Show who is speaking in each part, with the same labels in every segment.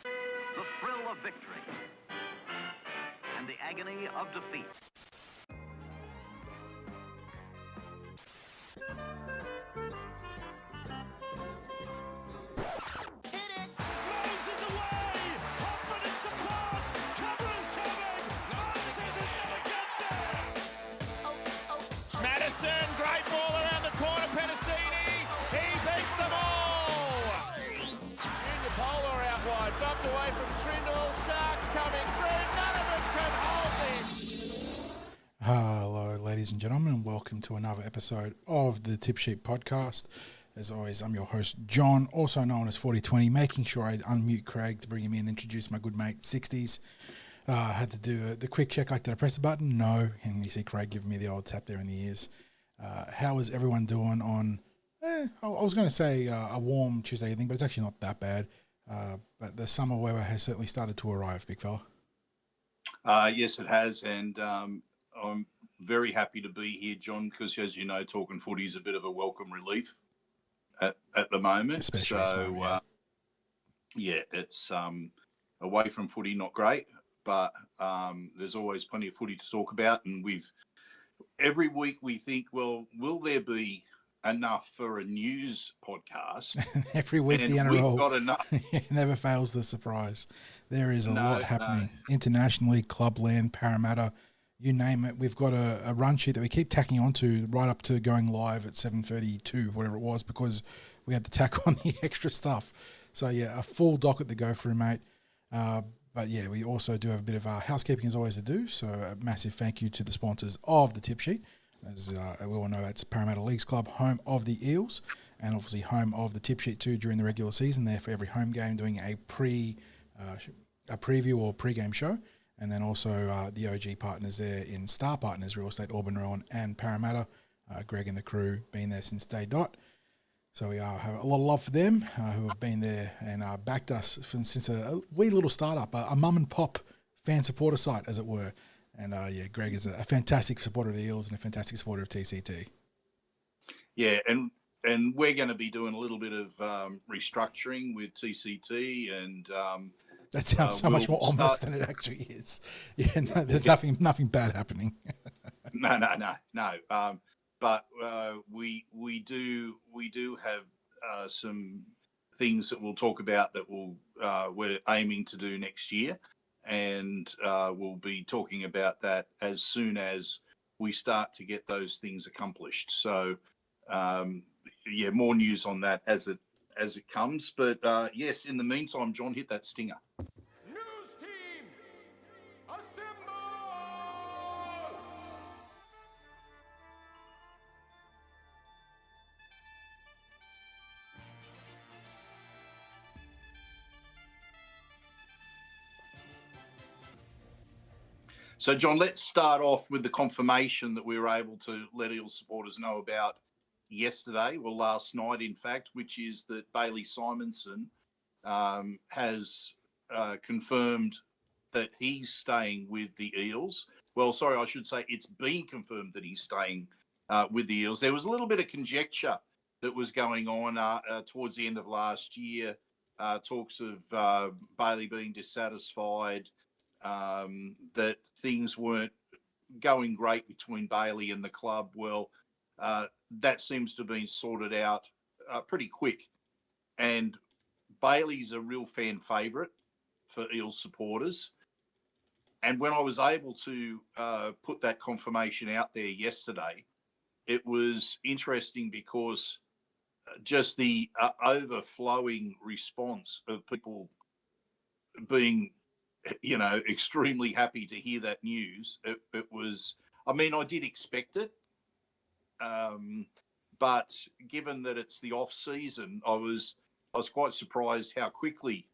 Speaker 1: The thrill of victory and the agony of defeat.
Speaker 2: Matterson, great ball around the corner, Petticini, he beats them all! Junior Polar out wide, bumped away from Trindle, Sharks coming through, none of them can hold him!
Speaker 3: Hello ladies and gentlemen, and welcome to another episode of the Tip Sheet Podcast. As always, I'm your host John, also known as 4020, making sure I unmute Craig to bring him in and introduce my good mate 60s. I had to do the quick check, like, did I press the button? No. And you see Craig giving me the old tap there in the ears. How is everyone doing on, I was going to say a warm Tuesday evening, but it's actually not that bad. But the summer weather has certainly started to arrive, big fella.
Speaker 4: Yes, it has. And I'm very happy to be here, John, because as you know, talking footy is a bit of a welcome relief at the moment.
Speaker 3: Especially
Speaker 4: it's away from footy, not great. But there's always plenty of footy to talk about, and every week we think, well, will there be enough for a news podcast?
Speaker 3: Every week
Speaker 4: and
Speaker 3: the NRL
Speaker 4: we've got enough.
Speaker 3: never fails the surprise. There is a lot happening internationally, Clubland, Parramatta, you name it. We've got a run sheet that we keep tacking onto right up to going live at 7:32, whatever it was, because we had to tack on the extra stuff. So yeah, a full docket to go through, mate. But yeah, we also do have a bit of housekeeping as always to do. So a massive thank you to the sponsors of the Tip Sheet. As we all know, that's Parramatta Leagues Club, home of the Eels, and obviously home of the Tip Sheet too during the regular season. There for every home game, doing a preview or pre-game show, and then also the OG partners there in Star Partners, Real Estate, Auburn, Rowan, and Parramatta. Greg and the crew been there since day dot. So we have a lot of love for them who have been there and backed us since a wee little startup, a mum and pop fan supporter site, as it were. And Greg is a fantastic supporter of the Eels and a fantastic supporter of TCT.
Speaker 4: Yeah, and we're going to be doing a little bit of restructuring with TCT, and
Speaker 3: that sounds so much more ominous than it actually is. Yeah, no, there's nothing bad happening.
Speaker 4: No. But we do have some things that we'll talk about that we're aiming to do next year, and we'll be talking about that as soon as we start to get those things accomplished. So more news on that as it comes. But yes, in the meantime, John, hit that stinger.
Speaker 2: News team, assemble!
Speaker 4: So, John, let's start off with the confirmation that we were able to let Eels supporters know about yesterday, well, last night, in fact, which is that Bailey Simonson has confirmed that he's staying with the Eels. Well, sorry, I should say it's been confirmed that he's staying with the Eels. There was a little bit of conjecture that was going on towards the end of last year, talks of Bailey being dissatisfied, that things weren't going great between Bailey and the club. Well, that seems to have been sorted out pretty quick. And Bailey's a real fan favourite for Eels supporters. And when I was able to put that confirmation out there yesterday, it was interesting because just the overflowing response of people being extremely happy to hear that news. It was, I mean, I did expect it. But given that it's the off season, I was quite surprised how quickly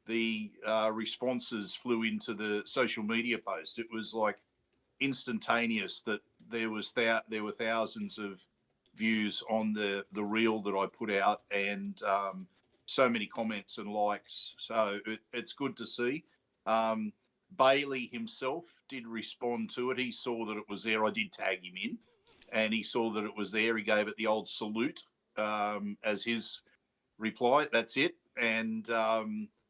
Speaker 4: the responses flew into the social media post. It was like instantaneous that there were thousands of views on the reel that I put out, and so many comments and likes. So it's good to see. Bailey himself did respond to it. He saw that it was there. I did tag him in, and he saw that it was there. He gave it the old salute as his reply. That's it. And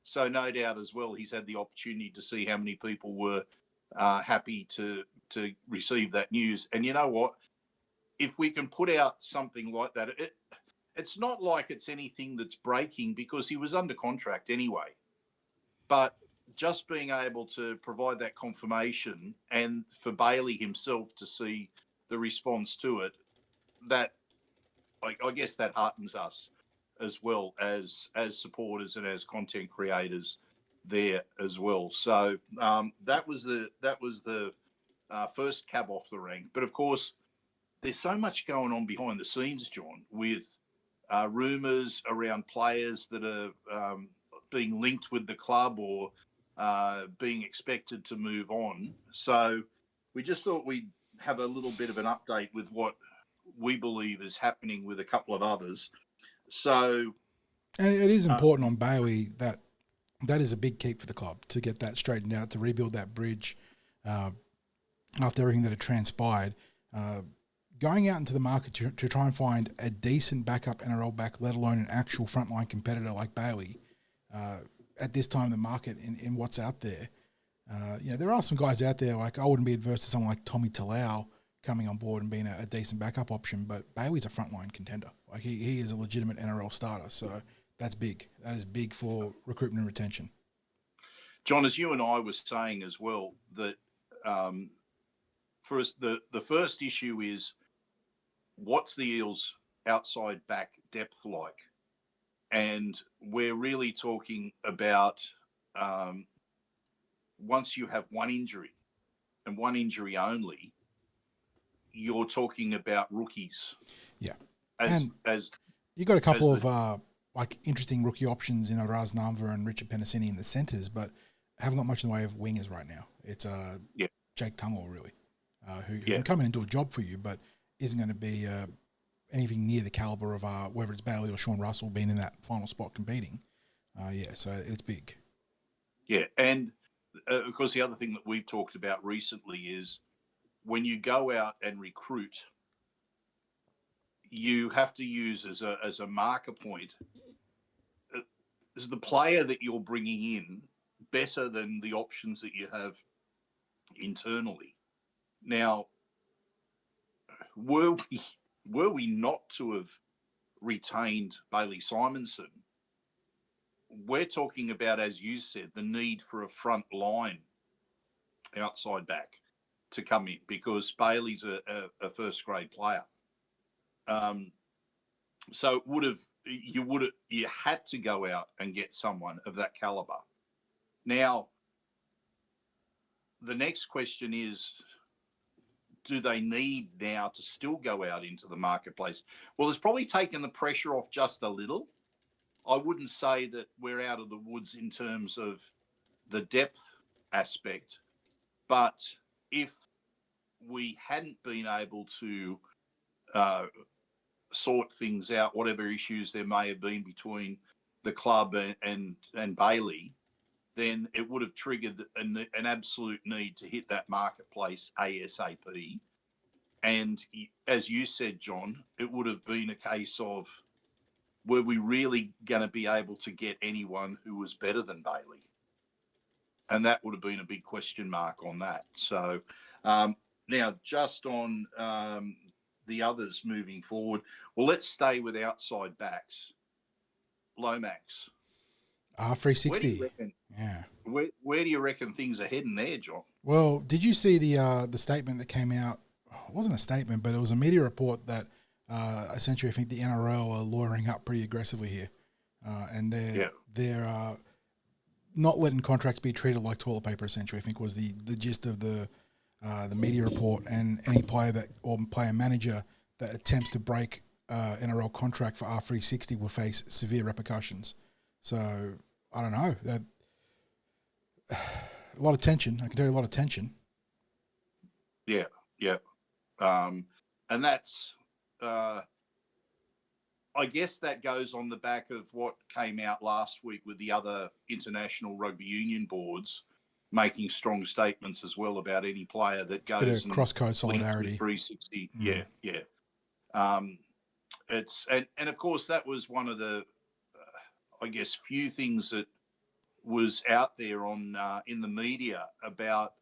Speaker 4: so no doubt as well, he's had the opportunity to see how many people were happy to receive that news. And you know what? If we can put out something like that, it's not like it's anything that's breaking because he was under contract anyway. But just being able to provide that confirmation and for Bailey himself to see the response to it, that I guess that heartens us as well as supporters and as content creators there as well. So that was the first cab off the rank. But of course, there's so much going on behind the scenes, John, with rumours around players that are being linked with the club or being expected to move on. So we just thought we'd have a little bit of an update with what we believe is happening with a couple of others. So,
Speaker 3: and it is important on Bailey that is a big keep for the club to get that straightened out, to rebuild that bridge after everything that had transpired. Going out into the market to try and find a decent backup NRL back, let alone an actual frontline competitor like Bailey, at this time in the market in what's out there. There are some guys out there, like I wouldn't be adverse to someone like Tommy Talau coming on board and being a decent backup option, but Bailey's a frontline contender. Like he is a legitimate NRL starter, so that's big. That is big for recruitment and retention.
Speaker 4: John, as you and I were saying as well, that for us, the first issue is what's the Eels' outside back depth like? And we're really talking about once you have one injury and one injury only, you're talking about rookies.
Speaker 3: Yeah.
Speaker 4: As
Speaker 3: you got a couple of interesting rookie options in Raz Namva and Richard Penasini in the centres, but haven't got much in the way of wingers right now. It's Jake Tungall, really, who can come in and do a job for you, but isn't going to be anything near the calibre of whether it's Bailey or Sean Russell being in that final spot competing. So it's big.
Speaker 4: Yeah, and of course the other thing that we've talked about recently is when you go out and recruit, you have to use as a marker point is the player that you're bringing in better than the options that you have internally. Now, were we not to have retained Bailey Simonson, we're talking about, as you said, the need for a front line outside back to come in because Bailey's a first grade player. So you had to go out and get someone of that caliber. Now, the next question is, do they need now to still go out into the marketplace? Well, it's probably taken the pressure off just a little. I wouldn't say that we're out of the woods in terms of the depth aspect, but if we hadn't been able to sort things out, whatever issues there may have been between the club and Bailey, then it would have triggered an absolute need to hit that marketplace ASAP. And as you said, John, it would have been a case of, were we really going to be able to get anyone who was better than Bailey? And that would have been a big question mark on that. So now just on the others moving forward, well, let's stay with outside backs. Lomax.
Speaker 3: R360. Yeah.
Speaker 4: Where do you reckon things are heading there, John?
Speaker 3: Well, did you see the statement that came out? It wasn't a statement, but it was a media report that essentially I think the NRL are lawyering up pretty aggressively here, and they're not letting contracts be treated like toilet paper. Essentially, I think was the gist of the media report. And any player or player manager that attempts to break NRL contract for R360 will face severe repercussions. So I don't know, that a lot of tension. I can tell you a lot of tension.
Speaker 4: Yeah. And that's, I guess that goes on the back of what came out last week with the other international rugby union boards making strong statements as well about any player that goes and
Speaker 3: cross-code solidarity.
Speaker 4: 360. Yeah. It's and of course that was one of the I guess, few things that was out there on in the media about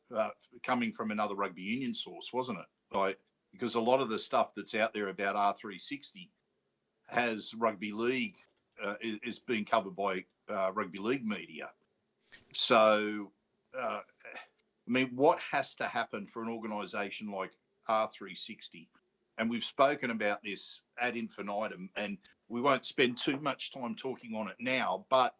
Speaker 4: coming from another rugby union source, wasn't it? Like, because a lot of the stuff that's out there about R360 has rugby league is being covered by rugby league media. So, I mean, what has to happen for an organisation like R360? And we've spoken about this ad infinitum, and we won't spend too much time talking on it now, but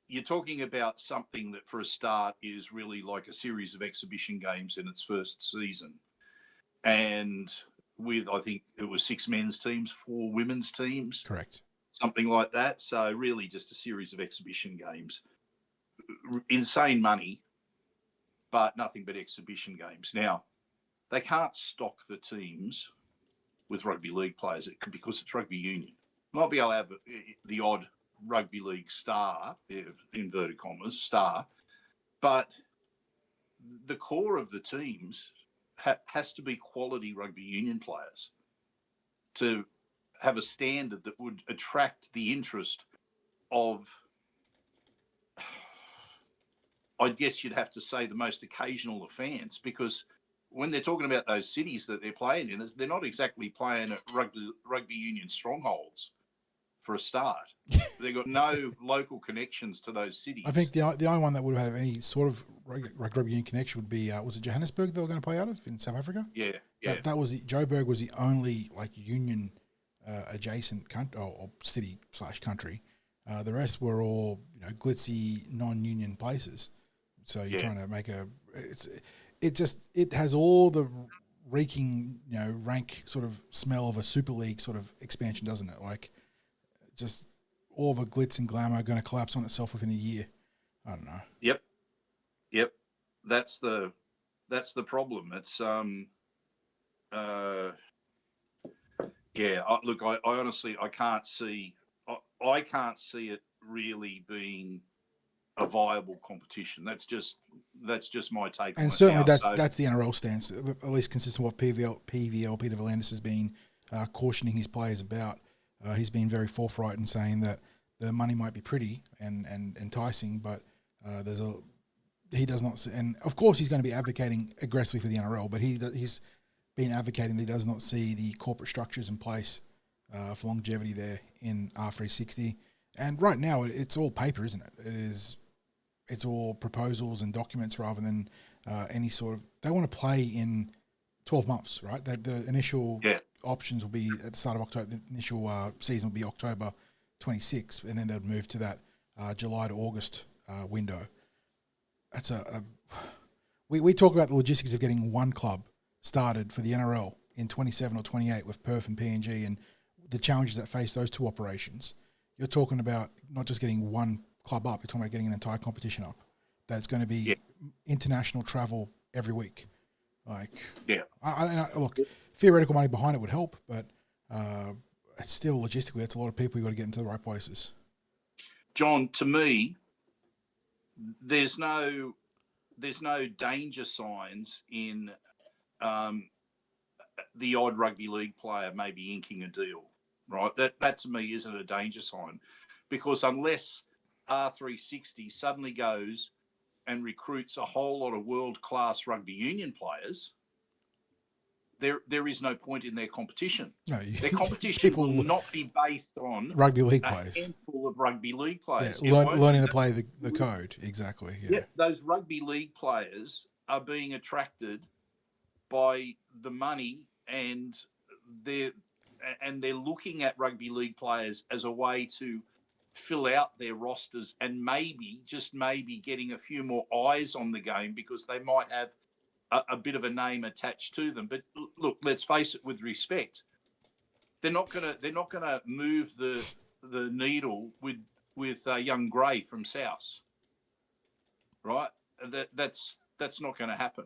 Speaker 4: you're talking about something that for a start is really like a series of exhibition games in its first season. And with, I think it was 6 men's teams, 4 women's teams.
Speaker 3: Correct.
Speaker 4: Something like that. So really just a series of exhibition games. Insane money, but nothing but exhibition games. Now, they can't stock the teams with rugby league players because it's rugby union. Might be able to have the odd rugby league star, inverted commas, star, but the core of the teams has to be quality rugby union players to have a standard that would attract the interest of, I guess you'd have to say, the most occasional of fans, because when they're talking about those cities that they're playing in, they're not exactly playing at rugby union strongholds for a start. They've got no local connections to those cities.
Speaker 3: I think the only one that would have any sort of rugby union connection would be, was it Johannesburg they were going to play out of in South Africa?
Speaker 4: Yeah.
Speaker 3: That was Joburg was the only like union adjacent country or city / country. The rest were all glitzy non-union places. So you're trying to make it has all the reeking rank sort of smell of a Super League sort of expansion, doesn't it? Like just all the glitz and glamour are going to collapse on itself within a year. I don't know. Yep.
Speaker 4: That's the problem. It's look, I honestly I can't see it really being a viable competition. That's just my take on it.
Speaker 3: And certainly
Speaker 4: now.
Speaker 3: that's the NRL stance, at least consistent with what PVL Peter V'landys has been cautioning his players about. He's been very forthright in saying that the money might be pretty and enticing, but he does not. And of course, he's going to be advocating aggressively for the NRL, but he's been advocating that he does not see the corporate structures in place for longevity there in R360. And right now, it's all paper, isn't it? It's all proposals and documents rather than any sort of. They want to play in 12 months, right? The initial options will be at the start of October. The initial season will be October 26th, and then they'll move to that July to August window. That's we talk about the logistics of getting one club started for the NRL in 27 or 28 with Perth and PNG and the challenges that face those two operations. You're talking about not just getting one club up, you're talking about getting an entire competition up. That's going to be international travel every week. Look, theoretical money behind it would help, but it's still logistically, that's a lot of people you've got to get into the right places.
Speaker 4: John, to me, there's no danger signs in the odd rugby league player maybe inking a deal, right? That to me isn't a danger sign, because unless R360 suddenly goes and recruits a whole lot of world-class rugby union players, there is no point in their competition. No, their competition will not be based on
Speaker 3: rugby league
Speaker 4: a
Speaker 3: players.
Speaker 4: Handful of rugby league players.
Speaker 3: Yeah, learning to play the code, exactly. Yeah,
Speaker 4: those rugby league players are being attracted by the money, and they're looking at rugby league players as a way to fill out their rosters and just maybe getting a few more eyes on the game because they might have a bit of a name attached to them. But look, let's face it, with respect, they're not gonna move the needle with young Gray from South, right? That's not going to happen.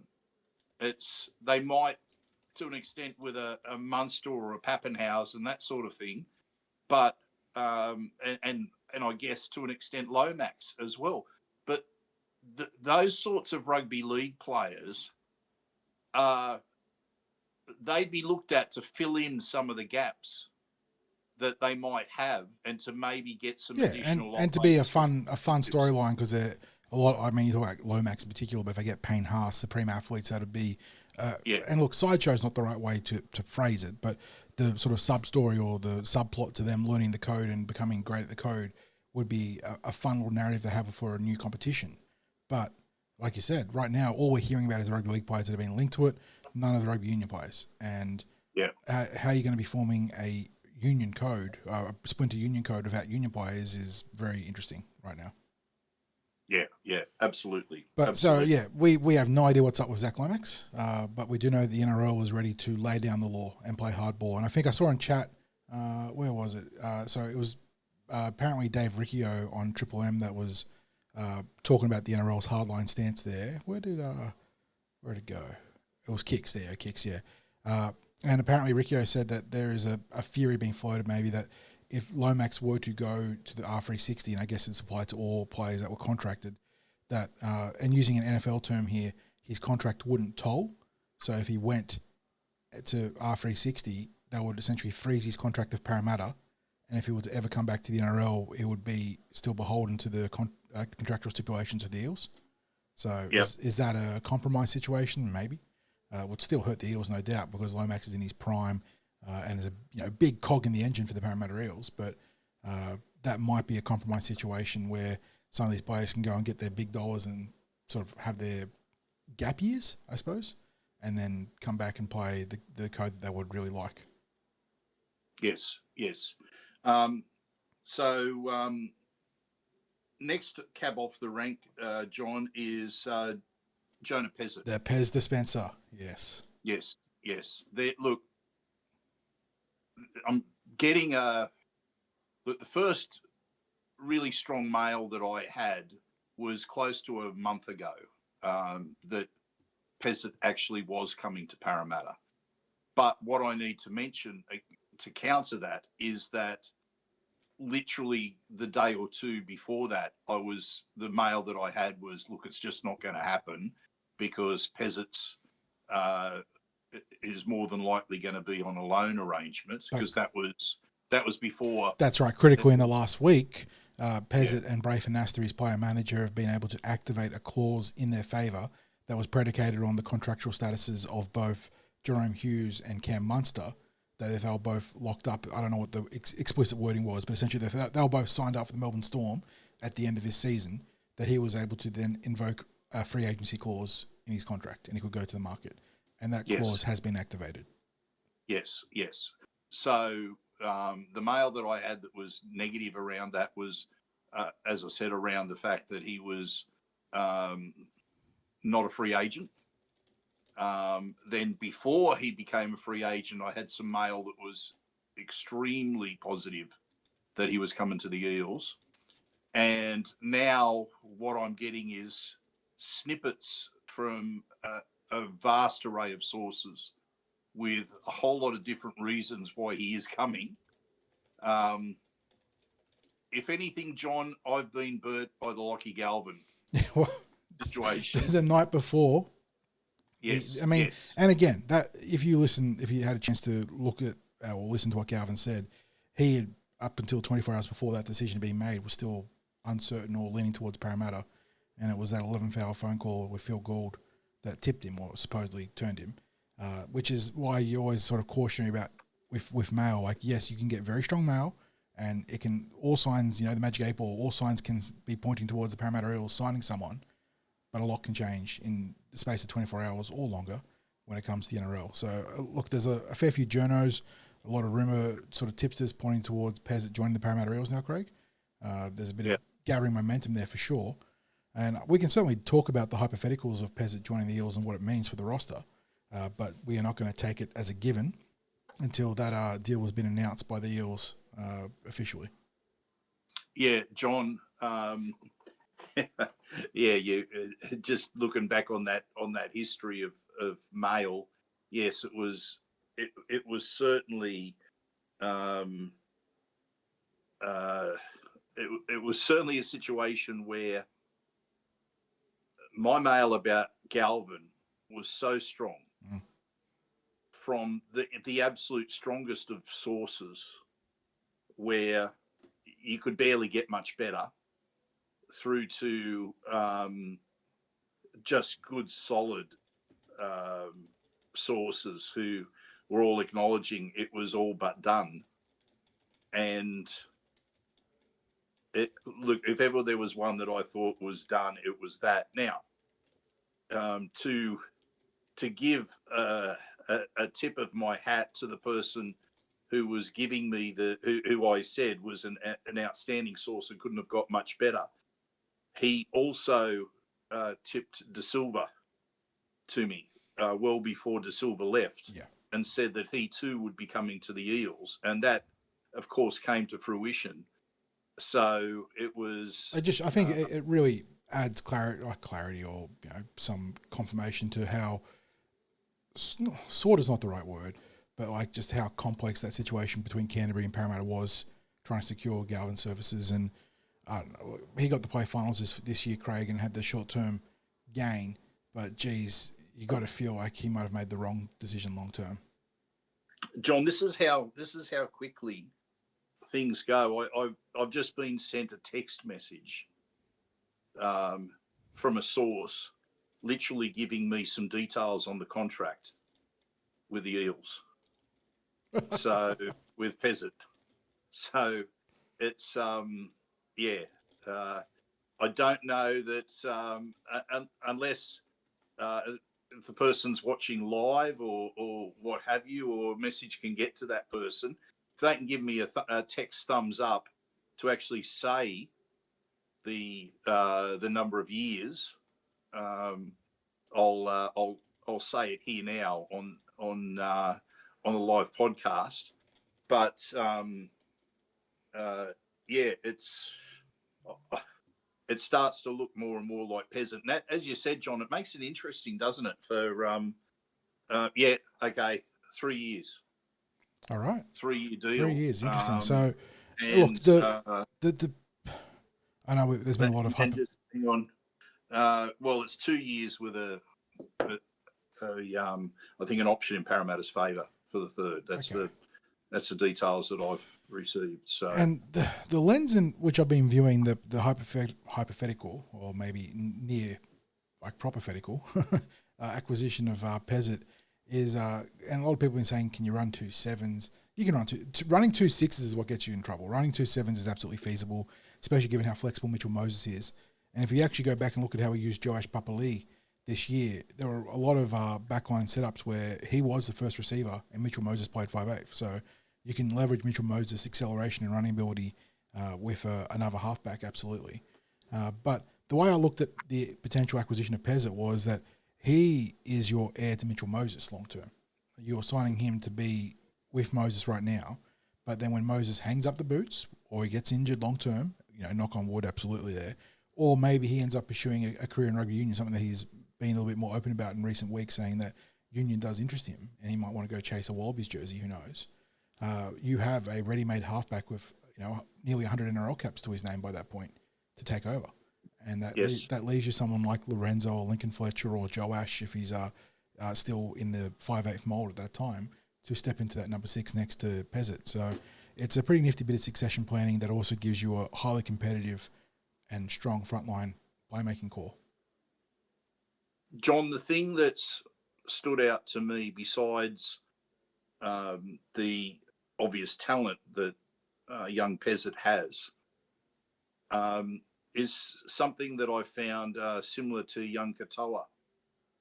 Speaker 4: They might, to an extent, with a Munster or a Pappenhausen and that sort of thing, but and I guess to an extent Lomax as well. But those sorts of rugby league players, they'd be looked at to fill in some of the gaps that they might have, and to maybe get some
Speaker 3: Yeah,
Speaker 4: additional
Speaker 3: and to be a
Speaker 4: offloads
Speaker 3: fun storyline, because a lot. I mean, you talk about Lomax in particular, but if I get Payne Haas, supreme athletes, that'd be.
Speaker 4: Yeah.
Speaker 3: And look, sideshow's not the right way to phrase it, but the sort of sub story or the subplot to them learning the code and becoming great at the code would be a fun little narrative to have for a new competition. But like you said, right now all we're hearing about is the rugby league players that have been linked to it. None of the rugby union players. And
Speaker 4: Yeah.
Speaker 3: how are you going to be forming a union code, a splinter union code without union players is very interesting right now.
Speaker 4: Yeah, absolutely.
Speaker 3: But
Speaker 4: absolutely.
Speaker 3: so, yeah, we have no idea what's up with Zach Lomax, but we do know the NRL is ready to lay down the law and play hardball. And I think I saw in chat, where was it? So it was apparently Dave Riccio on Triple M that was talking about the NRL's hardline stance there. Where'd it go? It was Kicks there, Kicks, yeah. And apparently Riccio said that there is a theory being floated maybe that if Lomax were to go to the R360, and I guess it's applied to all players that were contracted, that and using an NFL term here, his contract wouldn't toll. So if he went to R360, that would essentially freeze his contract of Parramatta, and if he were to ever come back to the NRL, it would be still beholden to the contractual stipulations of the Eels. So is that a compromise situation? Maybe. Would still hurt the Eels, no doubt, because Lomax is in his prime and is a big cog in the engine for the Parramatta Eels. But that might be a compromise situation where some of these players can go and get their big dollars and sort of have their gap years, I suppose, and then come back and play the code that they would really like.
Speaker 4: Yes. Next cab off the rank, John, is Jonah Pezet.
Speaker 3: The Pez dispenser, yes.
Speaker 4: Yes. Look, I'm getting the first really strong mail that I had was close to a month ago that Pezet actually was coming to Parramatta. But what I need to mention to counter that is that literally the day or two before that, the mail that I had was, look, it's just not going to happen because Pezet's is more than likely going to be on a loan arrangement, because that was before. That's right.
Speaker 3: Critically, in the last week, Pezet and Braith Anasta, his player manager, have been able to activate a clause in their favour that was predicated on the contractual statuses of both Jerome Hughes and Cam Munster, that if they were both locked up, I don't know what the explicit wording was, but essentially they were both signed up for the Melbourne Storm at the end of this season, that he was able to then invoke a free agency clause in his contract and he could go to the market. And that clause has been activated.
Speaker 4: Yes. So the mail that I had that was negative around that was, as I said, around the fact that he was not a free agent. Then before he became a free agent, I had some mail that was extremely positive that he was coming to the Eels. And now what I'm getting is snippets from a vast array of sources with a whole lot of different reasons why he is coming. If anything, John, I've been burnt by the Lockie Galvin situation.
Speaker 3: The night before.
Speaker 4: Yes.
Speaker 3: I mean, and again, that if you had a chance to look at or listen to what Galvin said, he had, up until 24 hours before that decision being made, was still uncertain or leaning towards Parramatta. And it was that 11th hour phone call with Phil Gould that tipped him or supposedly turned him, which is why you always sort of cautionary about with mail. Like, yes, you can get very strong mail and it can, all signs, the Magic 8 Ball, all signs can be pointing towards the Parramatta Eels signing someone, but a lot can change in the space of 24 hours or longer when it comes to the NRL. So, look, there's a fair few journos, a lot of rumour sort of tipsters pointing towards Pezet joining the Parramatta Eels now, Craig. There's a bit of gathering momentum there for sure. And we can certainly talk about the hypotheticals of Pezet joining the Eels and what it means for the roster, but we are not going to take it as a given until that deal has been announced by the Eels officially. Yeah,
Speaker 4: John. You just looking back on that history of mail. Yes, it was certainly it was certainly a situation where my mail about Galvin was so strong from the absolute strongest of sources where you could barely get much better, through to just good, solid sources who were all acknowledging it was all but done. And look, if ever there was one that I thought was done, it was that. Now, to give a tip of my hat to the person who was giving me who I said was an outstanding source and couldn't have got much better. He also tipped De Silva to me well before De Silva left, and said that he too would be coming to the Eels, and that, of course, came to fruition. So it was. I
Speaker 3: think it really adds clarity, or some confirmation to how sort is not the right word, but like just how complex that situation between Canterbury and Parramatta was trying to secure Galvin's services. And I don't know, he got to play finals this year, Craig, and had the short-term gain. But geez, you got to feel like he might have made the wrong decision long-term.
Speaker 4: John, this is how quickly things go. I've just been sent a text message from a source, literally giving me some details on the contract with the Eels. So with Pezet. So it's I don't know that unless if the person's watching live or what have you, or a message can get to that person, if they can give me a text thumbs up to actually say the number of years, I'll say it here now on the live podcast. But it starts to look more and more like Pezet. And that, as you said, John, it makes it interesting, doesn't it? For 3 years.
Speaker 3: All right,
Speaker 4: 3-year deal.
Speaker 3: 3 years, interesting. So, look, I know there's been a lot of hype.
Speaker 4: Hang on. Well, it's 2 years with I think an option in Parramatta's favour for the third. That's the details that I've received. So, and
Speaker 3: the lens in which I've been viewing the hypothetical, or maybe near like propathetical acquisition of Pezet is, and a lot of people have been saying, can you run 2 7s? You can run running 2 6s is what gets you in trouble. Running 2 7s is absolutely feasible, especially given how flexible Mitchell Moses is. And if you actually go back and look at how he used Joash Papali this year, there were a lot of backline setups where he was the first receiver and Mitchell Moses played 5'8". So you can leverage Mitchell Moses' acceleration and running ability with another halfback, absolutely. But the way I looked at the potential acquisition of Pezet was that he is your heir to Mitchell Moses long term. You're signing him to be with Moses right now, but then when Moses hangs up the boots or he gets injured long term, knock on wood, absolutely there, or maybe he ends up pursuing a career in rugby union, something that he's been a little bit more open about in recent weeks, saying that union does interest him and he might want to go chase a Wallabies jersey, who knows. You have a ready-made halfback with nearly 100 NRL caps to his name by that point to take over. And that leaves you someone like Lorenzo or Lincoln Fletcher or Joe Ash, if he's still in the 5'8" mould at that time, to step into that number 6 next to Pezet. So it's a pretty nifty bit of succession planning that also gives you a highly competitive and strong frontline playmaking core.
Speaker 4: John, the thing that's stood out to me, besides the obvious talent that young Pezet has, is something that I found similar to young Katoa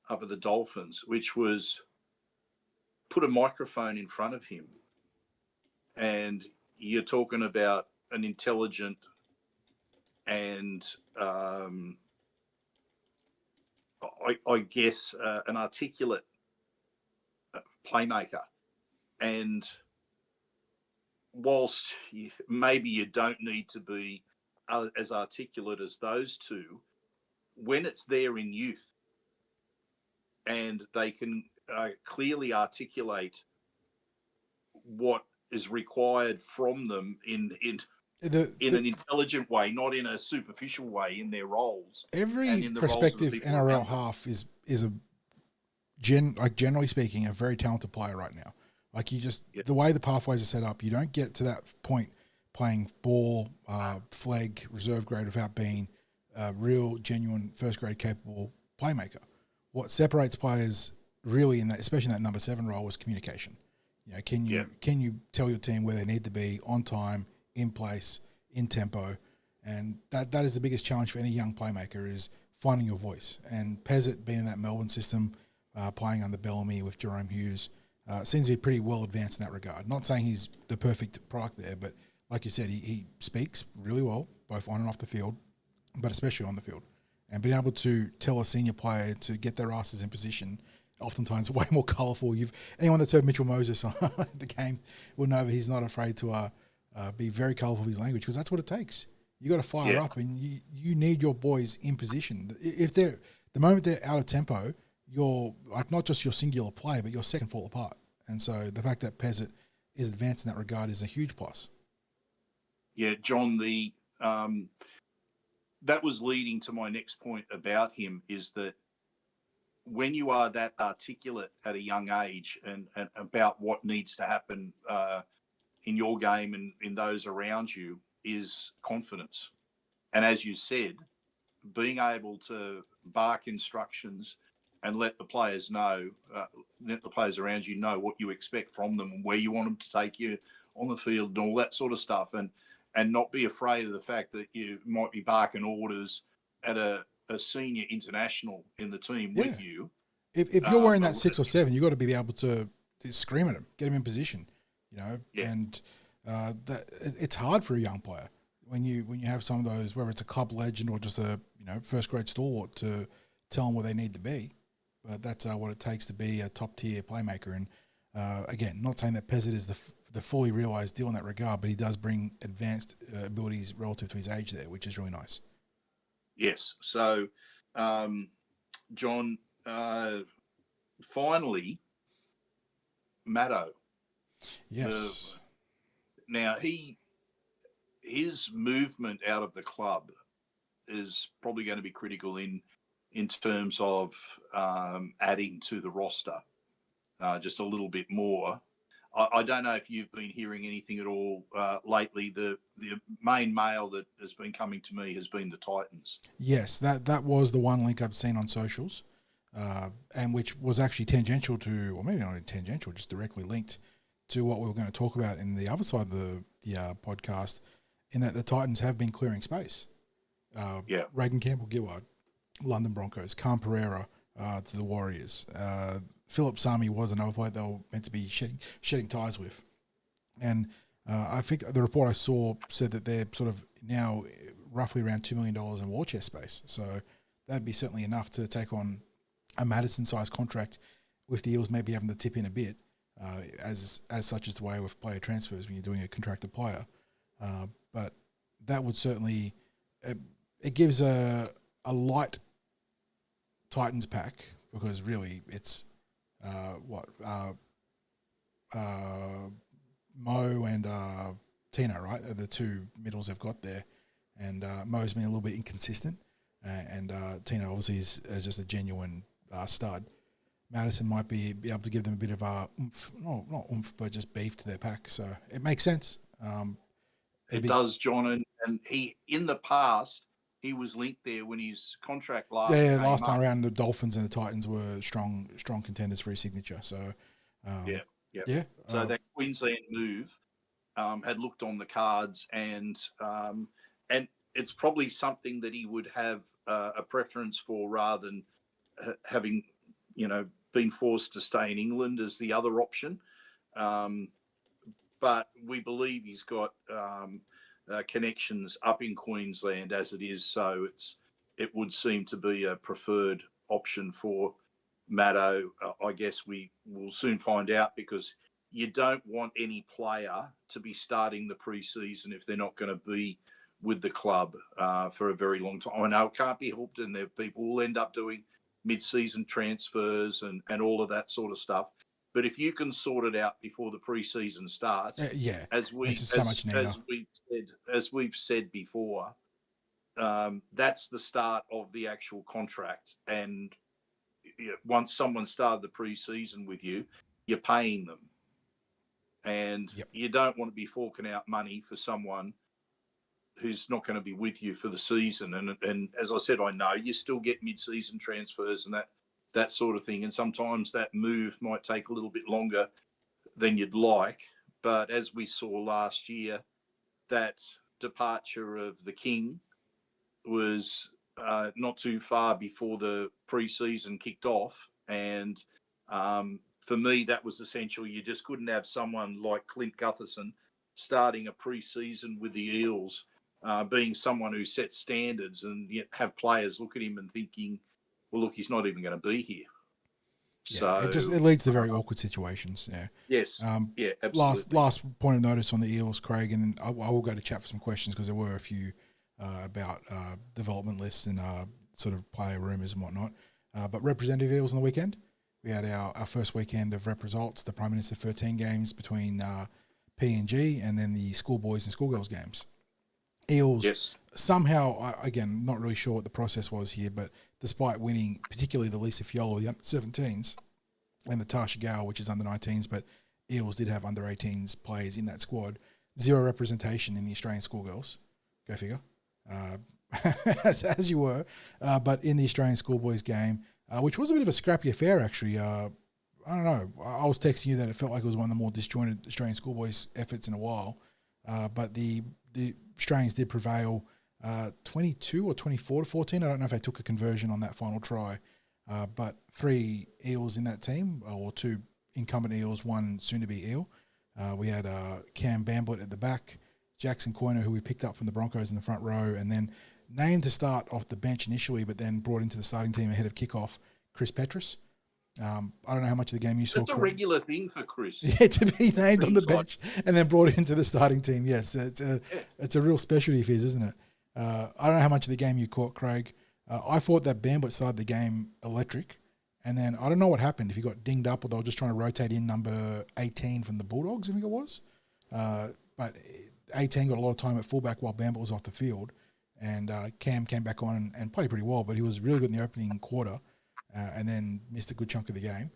Speaker 4: up at the Dolphins, which was put a microphone in front of him and you're talking about an intelligent and I guess an articulate playmaker. And whilst maybe you don't need to be as articulate as those two, when it's there in youth and they can clearly articulate what is required from them in an intelligent way, not in a superficial way, in their roles.
Speaker 3: Every prospective NRL half is generally speaking, a very talented player right now. Like the way the pathways are set up, you don't get to that point playing ball, flag, reserve grade without being a real, genuine, first grade capable playmaker. What separates players really in that, especially in that number 7 role, is communication. Can you tell your team where they need to be on time, in place, in tempo, and that is the biggest challenge for any young playmaker, is finding your voice. And Pezet, being in that Melbourne system, playing under Bellamy with Jerome Hughes, seems to be pretty well advanced in that regard. Not saying he's the perfect product there, but like you said, he speaks really well, both on and off the field, but especially on the field. And being able to tell a senior player to get their asses in position, oftentimes way more colourful. Anyone that's heard Mitchell Moses on the game will know that he's not afraid to be very colourful with his language, because that's what it takes. You got to fire up, and you need your boys in position. If the moment they're out of tempo, you're like, not just your singular play, but your second fall apart. And so the fact that Pezet is advanced in that regard is a huge plus.
Speaker 4: Yeah, John, that was leading to my next point about him, is that when you are that articulate at a young age and about what needs to happen in your game and in those around you, is confidence. And as you said, being able to bark instructions and let the players know, let the players around you know what you expect from them and where you want them to take you on the field and all that sort of stuff, and not be afraid of the fact that you might be barking orders at a senior international in the team with you.
Speaker 3: If you're wearing that 6 or 7, you've got to be able to scream at him, get him in position, and it's hard for a young player when you have some of those, whether it's a club legend or just a first grade stalwart, to tell them where they need to be. But that's what it takes to be a top tier playmaker. And again, not saying that Pezet is the fully realised deal in that regard, but he does bring advanced abilities relative to his age there, which is really nice.
Speaker 4: Yes. So, John, finally, Matto.
Speaker 3: Yes.
Speaker 4: Now, his movement out of the club is probably going to be critical in terms of adding to the roster just a little bit more. I don't know if you've been hearing anything at all lately. The main mail that has been coming to me has been the Titans.
Speaker 3: Yes, that was the one link I've seen on socials, and which was actually tangential to, or maybe not tangential, just directly linked to what we were going to talk about in the other side of the podcast, in that the Titans have been clearing space. Reagan Campbell-Gillard, London Broncos, Khan Pereira to the Warriors. Philip Sami was another player they were meant to be shedding ties with. And I think the report I saw said that they're sort of now roughly around $2 million in war chest space. So that'd be certainly enough to take on a Matterson-sized contract, with the Eels maybe having to tip in a bit, as such is the way with player transfers when you're doing a contracted player. But that would certainly it gives a light Titans pack, because really it's Mo and Tino, right, are the two middles they've got there, and Mo's been a little bit inconsistent, and Tino obviously is just a genuine stud. Matterson might be able to give them a bit of oomph, not oomph, but just beef to their pack. So it makes sense.
Speaker 4: It does, John, and he, in the past, he was linked there when his contract last
Speaker 3: time around, the Dolphins and the Titans were strong contenders for his signature. So
Speaker 4: So that Queensland move had looked on the cards, and it's probably something that he would have a preference for, rather than having been forced to stay in England as the other option. But we believe he's got connections up in Queensland as it is, so it would seem to be a preferred option for Matto. I guess we will soon find out, because you don't want any player to be starting the pre-season if they're not going to be with the club for a very long time. I know it can't be helped, and people will end up doing mid-season transfers and all of that sort of stuff. But if you can sort it out before the pre-season starts, as we've said before, that's the start of the actual contract. And once someone started the pre-season with you, you're paying them. and you don't want to be forking out money for someone who's not going to be with you for the season. And as I said, I know you still get mid-season transfers and that sort of thing, and sometimes that move might take a little bit longer than you'd like. But as we saw last year, that departure of the King was not too far before the pre-season kicked off, and for me, that was essential. You just couldn't have someone like Clint Gutherson starting a pre-season with the Eels, being someone who sets standards, and yet have players look at him and thinking, well, look, he's not even going to be here.
Speaker 3: Yeah,
Speaker 4: So
Speaker 3: it leads to very awkward situations. Yeah.
Speaker 4: Yes. Yeah. Absolutely.
Speaker 3: Last point of notice on the Eels, Craig, and I will go to chat for some questions because there were a few about development lists and sort of player rumours and whatnot. But representative Eels on the weekend, we had our first weekend of rep results, the Prime Minister 13 games between PNG and then the schoolboys and schoolgirls games. Eels somehow, again, not really sure what the process was here, but despite winning, particularly the Lisa Fiolo, the under-17s, and the Tasha Gale, which is under-19s, but Eels did have under-18s players in that squad, zero representation in the Australian schoolgirls. Go figure. As you were. But in the Australian schoolboys game, which was a bit of a scrappy affair, actually. I don't know. I was texting you that it felt like it was one of the more disjointed Australian schoolboys efforts in a while. But the Australians did prevail 22 or 24 to 14. I don't know if they took a conversion on that final try. But 3 Eels in that team, or 2 incumbent Eels, 1 soon-to-be Eel. We had Cam Bamblett at the back, Jackson Coyner, who we picked up from the Broncos in the front row, and then named to start off the bench initially, but then brought into the starting team ahead of kickoff, Chris Petrus. I don't know how much of the game you saw.
Speaker 4: That's a regular thing for Chris.
Speaker 3: Yeah, to be named on the bench and then brought into the starting team. Yes, it's a real specialty of his, isn't it? I don't know how much of the game you caught, Craig. I thought that Bamblett started the game electric, and then I don't know what happened, if he got dinged up or they were just trying to rotate in number 18 from the Bulldogs, I think it was. But 18 got a lot of time at fullback while Bamblett was off the field, and Cam came back on and played pretty well, but he was really good in the opening quarter and then missed a good chunk of the game.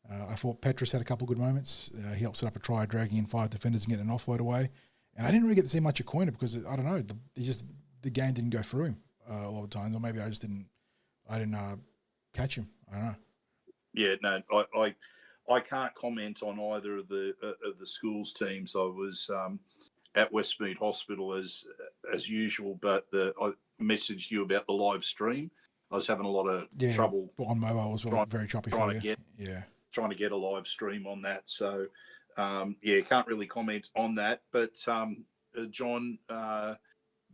Speaker 3: I thought Petrus had a couple of good moments. He helped set up a try, dragging in 5 defenders and getting an offload away. And I didn't really get to see much of Coyner because, I don't know, the game didn't go through him a lot of times, or maybe I didn't catch him. I don't know. Yeah,
Speaker 4: no, I can't comment on either of the schools teams. I was at Westmead Hospital as usual, but I messaged you about the live stream. I was having a lot of trouble
Speaker 3: on mobile as well. Very choppy for you.
Speaker 4: Trying to get a live stream on that. So can't really comment on that. But John,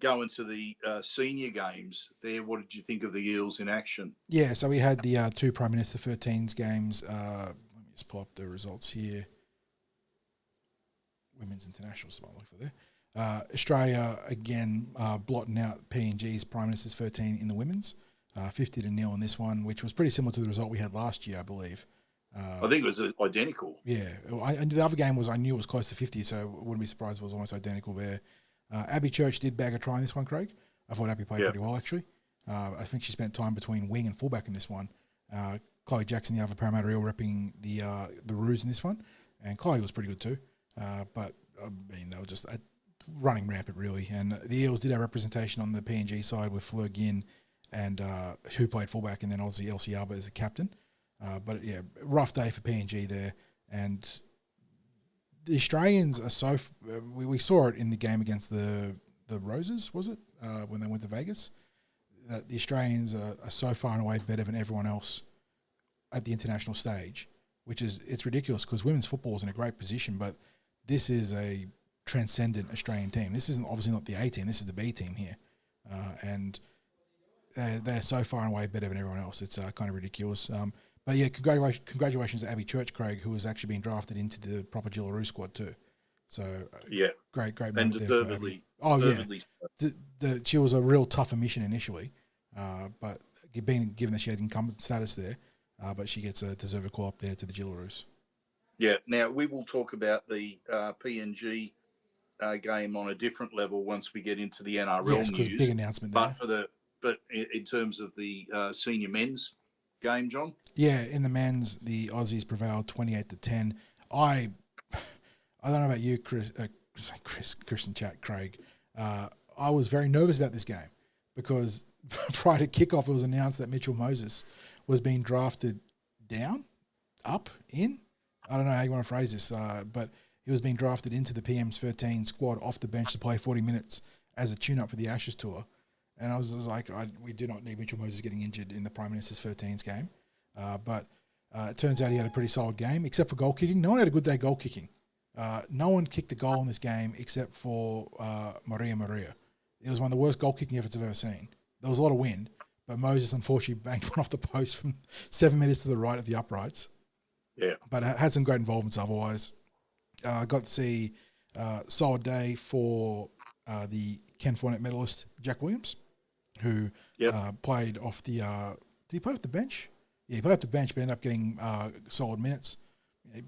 Speaker 4: going to the senior games there, what did you think of the Eels in action?
Speaker 3: Yeah, so we had the 2 Prime Minister 13s games. Let me just pull up the results here. Women's International, so I'll look for there. Australia, again, blotting out PNG's Prime Minister's 13 in the women's. 50-0 in this one, which was pretty similar to the result we had last year, I believe.
Speaker 4: I think it was identical.
Speaker 3: Yeah. And the other game was, I knew it was close to 50, so I wouldn't be surprised if it was almost identical there. Abby Church did bag a try in this one, Craig. I thought Abby played pretty well, actually. I think she spent time between wing and fullback in this one. Chloe Jackson, the other Parramatta Eel, repping the Roos in this one. And Chloe was pretty good too. But, I mean, they were just running rampant, really. And the Eels did have representation on the PNG side with Fleur Ginn and who played fullback, and then obviously Elsie Arbour as the captain. But, yeah, rough day for PNG there. And the Australians are so we saw it in the game against the Roses, was it, when they went to Vegas, that the Australians are so far and away better than everyone else at the international stage, which is, it's ridiculous because women's football is in a great position, but this is a transcendent Australian team. This isn't obviously not the A team, this is the B team here, and they're so far and away better than everyone else. It's kind of ridiculous. But yeah, congratulations to Abby Church, Craig, who has actually been drafted into the proper Jillaroo squad too. So great moment there for Abby. Oh yeah, she was a real tough omission initially, but being given that she had incumbent status there, but she gets a deserved call up there to the Jillaroos.
Speaker 4: Yeah. Now we will talk about the PNG game on a different level once we get into the NRL news.
Speaker 3: Because big announcement there.
Speaker 4: But in terms of the senior men's game, John?
Speaker 3: Yeah, in the men's, the Aussies prevailed 28-10. I I don't know about you, Chris and chat, Craig. I was very nervous about this game because prior to kickoff, it was announced that Mitchell Moses was being drafted down, up, in. I don't know how you want to phrase this, but he was being drafted into the PM XIII squad off the bench to play 40 minutes as a tune-up for the Ashes tour. And I was just like, we do not need Mitchell Moses getting injured in the Prime Minister's 13s game. But it turns out he had a pretty solid game, except for goal kicking. No one had a good day goal kicking. No one kicked a goal in this game except for Maria. It was one of the worst goal kicking efforts I've ever seen. There was a lot of wind, but Moses unfortunately banked one off the post from 7 meters to the right of the uprights.
Speaker 4: Yeah.
Speaker 3: But had some great involvements otherwise. Got to see solid day for the Ken Fournette medalist Jack Williams, who played off the did he play off the bench? Yeah, he played off the bench, but ended up getting solid minutes. He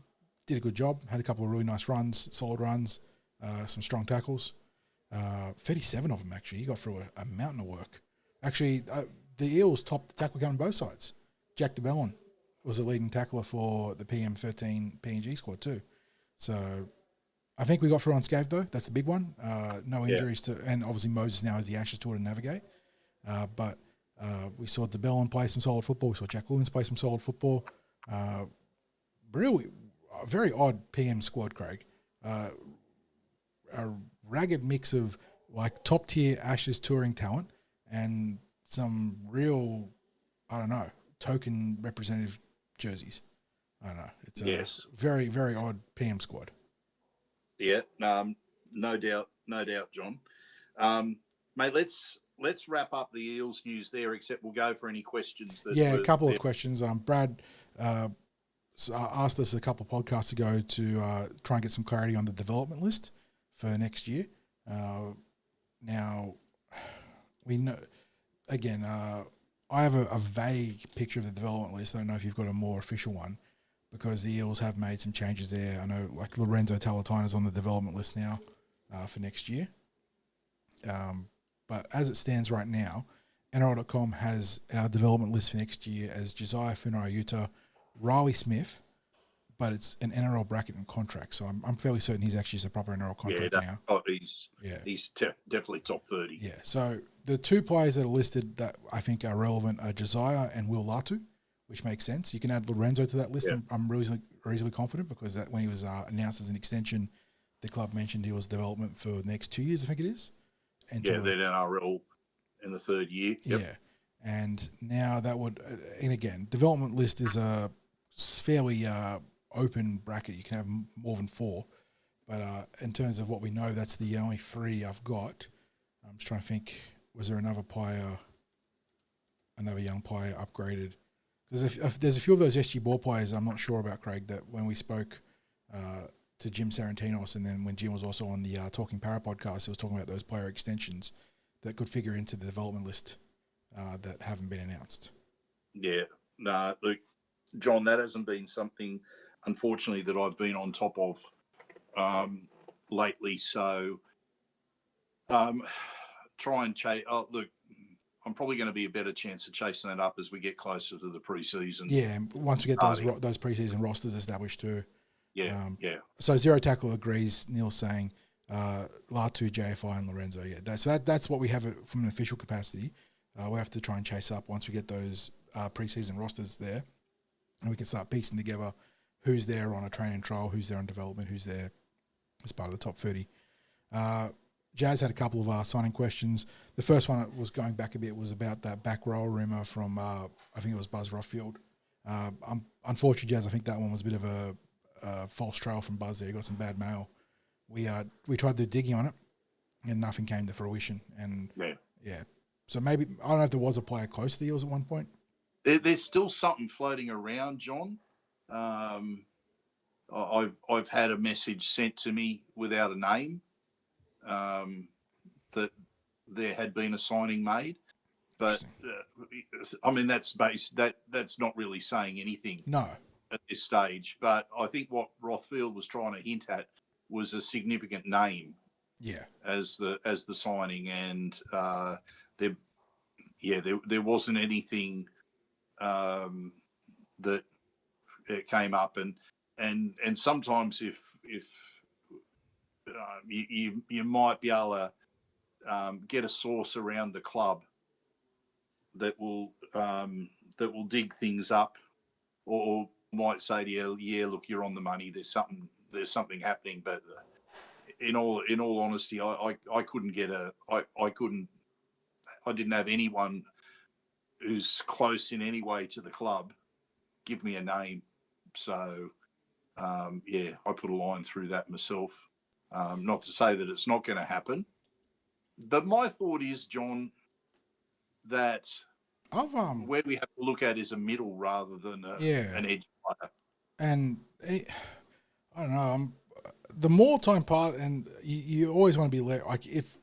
Speaker 3: did a good job, had a couple of really nice runs, solid runs, some strong tackles. 37 of them, actually. He got through a mountain of work. Actually, the Eels topped the tackle count on both sides. Jack DeBellin was a leading tackler for the PM XIII PNG squad too. So I think we got through unscathed though. That's the big one. No injuries to, and obviously Moses now has the Ashes tour to navigate. But we saw DeBellin play some solid football. We saw Jack Williams play some solid football. Really, a very odd PM squad, Craig. A ragged mix of like top tier Ashes touring talent and some real, I don't know, token representative jerseys. I don't know. It's a very, very odd PM squad.
Speaker 4: Yeah, no doubt, John. Mate, let's wrap up the Eels news there. Except we'll go for any questions.
Speaker 3: A couple of questions. Brad asked us a couple of podcasts ago to try and get some clarity on the development list for next year. Now we know. Again, I have a vague picture of the development list. I don't know if you've got a more official one, because the Eels have made some changes there. I know, like Lorenzo Talatina's on the development list now for next year. But as it stands right now, NRL.com has our development list for next year as Josiah Funari-Yuta, Riley Smith, but it's an NRL bracket and contract. So I'm fairly certain he's actually a proper NRL contract now.
Speaker 4: Oh, he's definitely top 30.
Speaker 3: Yeah. So the two players that are listed that I think are relevant are Josiah and Will Latu, which makes sense. You can add Lorenzo to that list. Yeah. I'm reasonably confident because that when he was announced as an extension, the club mentioned he was development for the next 2 years, I think it is.
Speaker 4: They're NRL in the third year. Yep.
Speaker 3: Yeah. And now that would, and again, development list is a fairly open bracket. You can have more than four. But in terms of what we know, that's the only three I've got. I'm just trying to think, was there another young player upgraded? Because there's a few of those SG ball players I'm not sure about, Craig, that when we spoke to Jim Sarantinos, and then when Jim was also on the Talking Para podcast, he was talking about those player extensions that could figure into the development list that haven't been announced.
Speaker 4: Yeah. No, look, John, that hasn't been something, unfortunately, that I've been on top of lately. So try and chase. Oh, look, I'm probably going to be a better chance of chasing that up as we get closer to the preseason.
Speaker 3: Yeah, once we get those preseason rosters established too.
Speaker 4: Yeah,
Speaker 3: So Zero Tackle agrees. Neil's saying Latu, JFI, and Lorenzo. Yeah, that's what we have from an official capacity. We have to try and chase up once we get those preseason rosters there, and we can start piecing together who's there on a training trial, who's there on development, who's there as part of the top 30. Jazz had a couple of signing questions. The first one was going back a bit, was about that back row rumour from, I think it was Buzz Rothfield. Unfortunately, Jazz, I think that one was a bit of a false trail from Buzz there. He got some bad mail. We tried to do digging on it, and nothing came to fruition. And yeah. So maybe, I don't know if there was a player close to the Eels at one point.
Speaker 4: There's still something floating around, John. I've had a message sent to me without a name that there had been a signing made, but I mean that's not really saying anything.
Speaker 3: No,
Speaker 4: at this stage. But I think what Rothfield was trying to hint at was a significant name.
Speaker 3: Yeah,
Speaker 4: as the signing, and there wasn't anything that came up, and sometimes if you might be able to get a source around the club that will dig things up, or might say to you, yeah, look, you're on the money. There's something happening. But in all honesty, I couldn't get I didn't have anyone who's close in any way to the club give me a name. So yeah, I put a line through that myself. Not to say that it's not going to happen, but my thought is, John, that where we have to look at is a middle rather than an edge player.
Speaker 3: And I don't know. The more time pass, and you always want to be like, if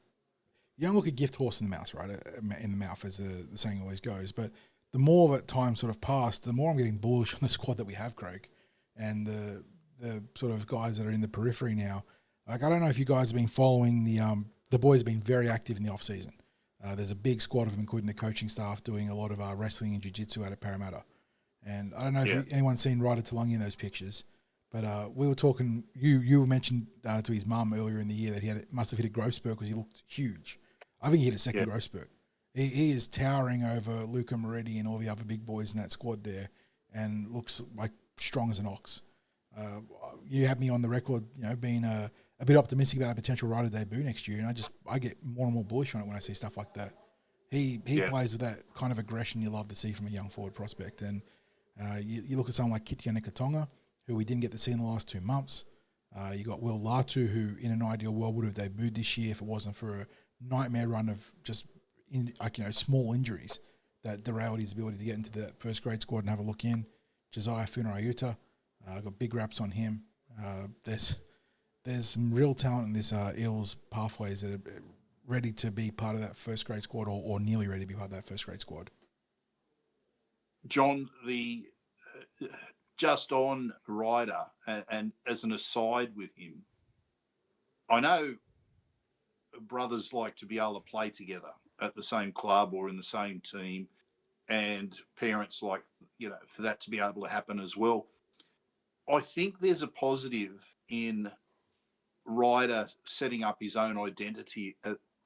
Speaker 3: you don't look a gift horse in the mouth, right? In the mouth, as the saying always goes. But the more that time sort of passed, the more I'm getting bullish on the squad that we have, Craig, and the sort of guys that are in the periphery now. Like, I don't know if you guys have been following the boys have been very active in the off season. There's a big squad of them, including the coaching staff, doing a lot of wrestling and jiu-jitsu out of Parramatta. And I don't know if anyone's seen Ryder Talangi in those pictures, but we were talking. You mentioned to his mum earlier in the year that he must have hit a growth spurt because he looked huge. I think he hit a second growth spurt. He is towering over Luca Moretti and all the other big boys in that squad there, and looks like strong as an ox. You have me on the record, being a bit optimistic about a potential Ryder debut next year, and I get more and more bullish on it when I see stuff like that. He plays with that kind of aggression you love to see from a young forward prospect, and you look at someone like Kitiana Katonga, who we didn't get to see in the last 2 months. You got Will Latu, who in an ideal world would have debuted this year if it wasn't for a nightmare run of just small injuries that derailed his ability to get into the first grade squad and have a look in. Josiah Funarayuta, got big raps on him. There's some real talent in this Eels pathways that are ready to be part of that first grade squad, or nearly ready to be part of that first grade squad.
Speaker 4: John, just on Ryder, and as an aside with him, I know brothers like to be able to play together at the same club or in the same team, and parents like, for that to be able to happen as well. I think there's a positive in Ryder setting up his own identity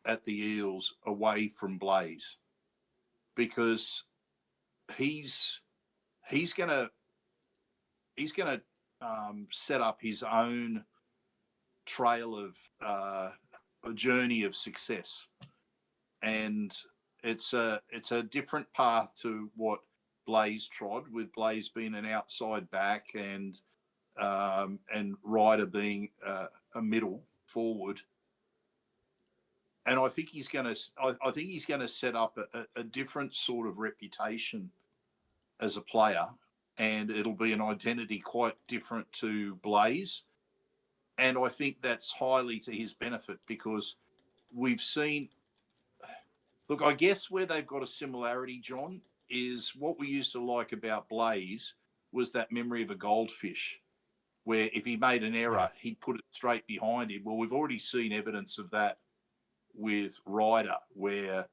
Speaker 4: at the Eels away from Blaze, because he's gonna set up his own trail of a journey of success, and it's a different path to what Blaze trod, with Blaze being an outside back and Ryder being a middle forward. And I think he's going to set up a different sort of reputation as a player, and it'll be an identity quite different to Blaze. And I think that's highly to his benefit, because we've seen, look, I guess where they've got a similarity, John, is what we used to like about Blaze was that memory of a goldfish, where if he made an error, he'd put it straight behind him. Well, we've already seen evidence of that with Ryder, where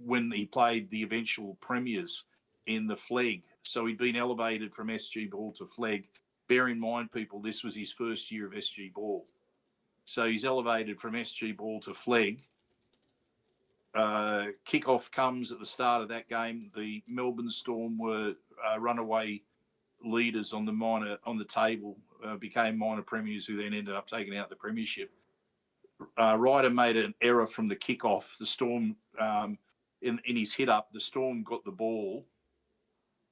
Speaker 4: when he played the eventual premiers in the flag, so he'd been elevated from SG ball to flag. Bear in mind, people, this was his first year of SG ball. So he's elevated from SG ball to flag. Kickoff comes at the start of that game. The Melbourne Storm were runaway leaders on the table, became minor premiers, who then ended up taking out the premiership. Ryder made an error from the kickoff. The Storm, in his hit up, the Storm got the ball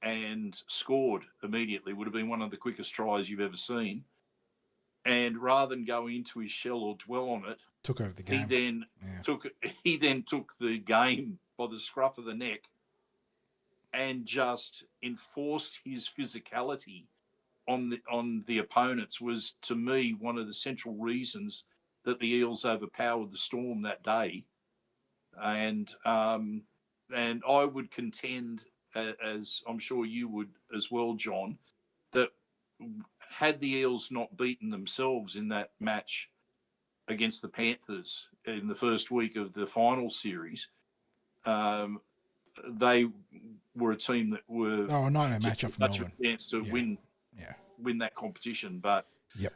Speaker 4: and scored immediately. Would have been one of the quickest tries you've ever seen. And rather than go into his shell or dwell on it,
Speaker 3: took over the game.
Speaker 4: He then took the game by the scruff of the neck and just enforced his physicality on the opponents. Was, to me, one of the central reasons that the Eels overpowered the Storm that day. And I would contend, as I'm sure you would as well, John, that had the Eels not beaten themselves in that match against the Panthers in the first week of the final series, they were a team that were
Speaker 3: a nightmare matchup for
Speaker 4: such
Speaker 3: Melbourne.
Speaker 4: a chance to win that competition. But
Speaker 3: Yep.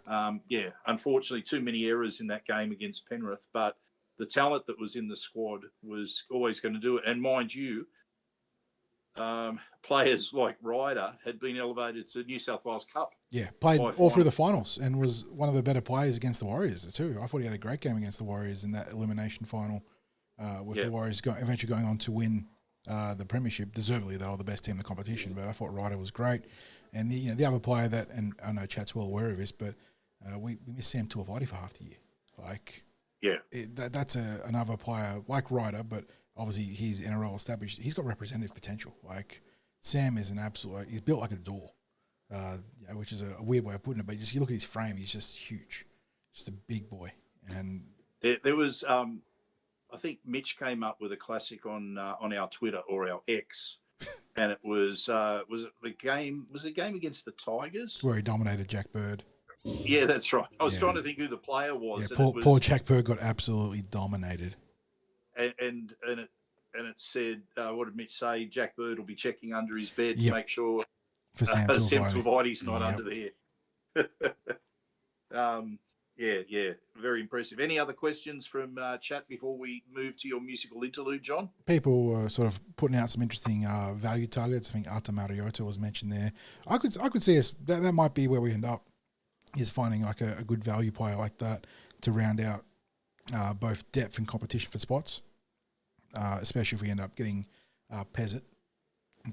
Speaker 4: Yeah, unfortunately, too many errors in that game against Penrith, but the talent that was in the squad was always going to do it. And mind you, players like Ryder had been elevated to New South Wales Cup.
Speaker 3: Yeah, played all through the finals and was one of the better players against the Warriors too. I thought he had a great game against the Warriors in that elimination final, with the Warriors eventually going on to win the premiership. Deservedly, they were the best team in the competition, but I thought Ryder was great. And the other player that, and I know Chat's well aware of this, but we missed Sam Tuivasa for half the year. That's another player like Ryder, but obviously he's NRL established. He's got representative potential. Like Sam is an absolute. He's built like a door, which is a weird way of putting it. But just you look at his frame, he's just huge, just a big boy. And
Speaker 4: there was, I think Mitch came up with a classic on our Twitter or our X, and it was it the game? Was the game against the Tigers
Speaker 3: where he dominated Jack Bird?
Speaker 4: Yeah, that's right. I was trying to think who the player was.
Speaker 3: Yeah, poor Jack Bird got absolutely dominated.
Speaker 4: And it said, what did Mitch say? Jack Bird will be checking under his bed to make sure Sam Tuivasa not under there. Yeah, very impressive. Any other questions from chat before we move to your musical interlude, John?
Speaker 3: People were sort of putting out some interesting value targets. I think Arta Mariota was mentioned there. I could see us that might be where we end up, is finding like a good value player like that to round out both depth and competition for spots, especially if we end up getting Pezet.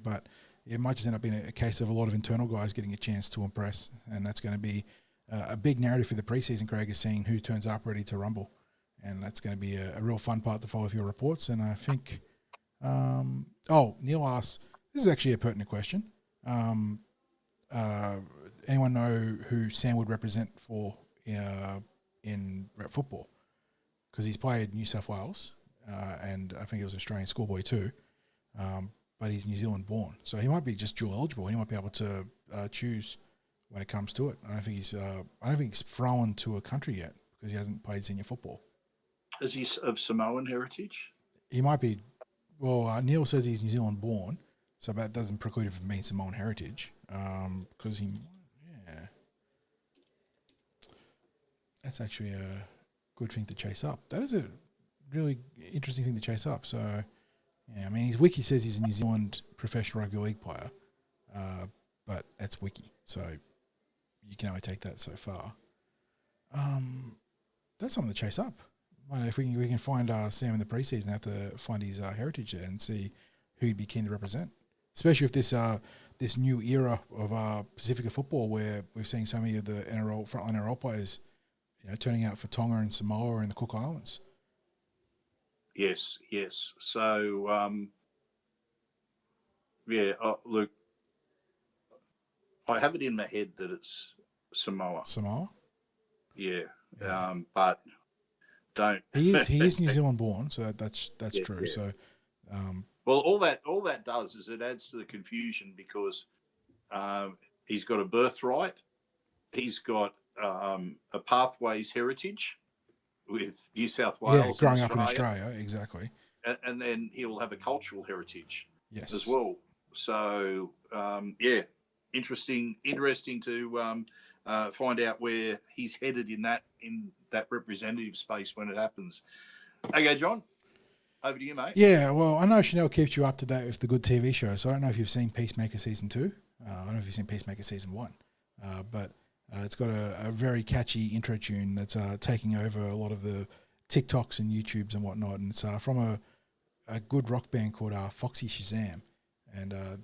Speaker 3: But it might just end up being a case of a lot of internal guys getting a chance to impress, and that's going to be a big narrative for the preseason, Craig, is seeing who turns up ready to rumble. And that's going to be a real fun part to follow with your reports. And I think, Neil asks, this is actually a pertinent question. Anyone know who Sam would represent for in rep football? Because he's played New South Wales, and I think he was an Australian schoolboy too, but he's New Zealand born. So he might be just dual eligible. He might be able to choose when it comes to it. I don't think he's thrown to a country yet because he hasn't played senior football.
Speaker 4: Is he of Samoan heritage?
Speaker 3: He might be. Well, Neil says he's New Zealand born, so that doesn't preclude him from being Samoan heritage. Because that's actually a good thing to chase up. That is a really interesting thing to chase up. So, yeah, I mean, his wiki says he's a New Zealand professional rugby league player, but that's wiki, so you can only take that so far. That's something to chase up. I know if we can find Sam in the preseason, have to find his heritage there and see who he'd be keen to represent. Especially if this new era of Pacifica football, where we've seen so many of the frontline NRL players, turning out for Tonga and Samoa and the Cook Islands.
Speaker 4: Yes. So, look, I have it in my head that it's Samoa.
Speaker 3: Samoa?
Speaker 4: Yeah. But don't.
Speaker 3: He is New Zealand born, so that's true. Yeah. So,
Speaker 4: well, all that does is it adds to the confusion because he's got a birthright, he's got a pathways heritage with New South Wales.
Speaker 3: Yeah, growing up in Australia, exactly.
Speaker 4: And then he will have a cultural heritage,
Speaker 3: as
Speaker 4: well. So, interesting to find out where he's headed in that representative space when it happens. Okay, John, over to you, mate.
Speaker 3: Yeah, well, I know Chanel keeps you up to date with the good TV show, so I don't know if you've seen Peacemaker Season 2. I don't know if you've seen Peacemaker Season 1, but it's got a very catchy intro tune that's taking over a lot of the TikToks and YouTubes and whatnot, and it's from a good rock band called Foxy Shazam, and I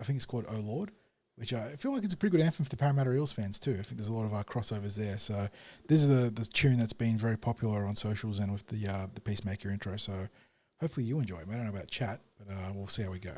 Speaker 3: think it's called Oh Lord, which I feel like it's a pretty good anthem for the Parramatta Eels fans too. I think there's a lot of crossovers there. So this is the tune that's been very popular on socials and with the Peacemaker intro. So hopefully you enjoy it. I don't know about chat, but we'll see how we go.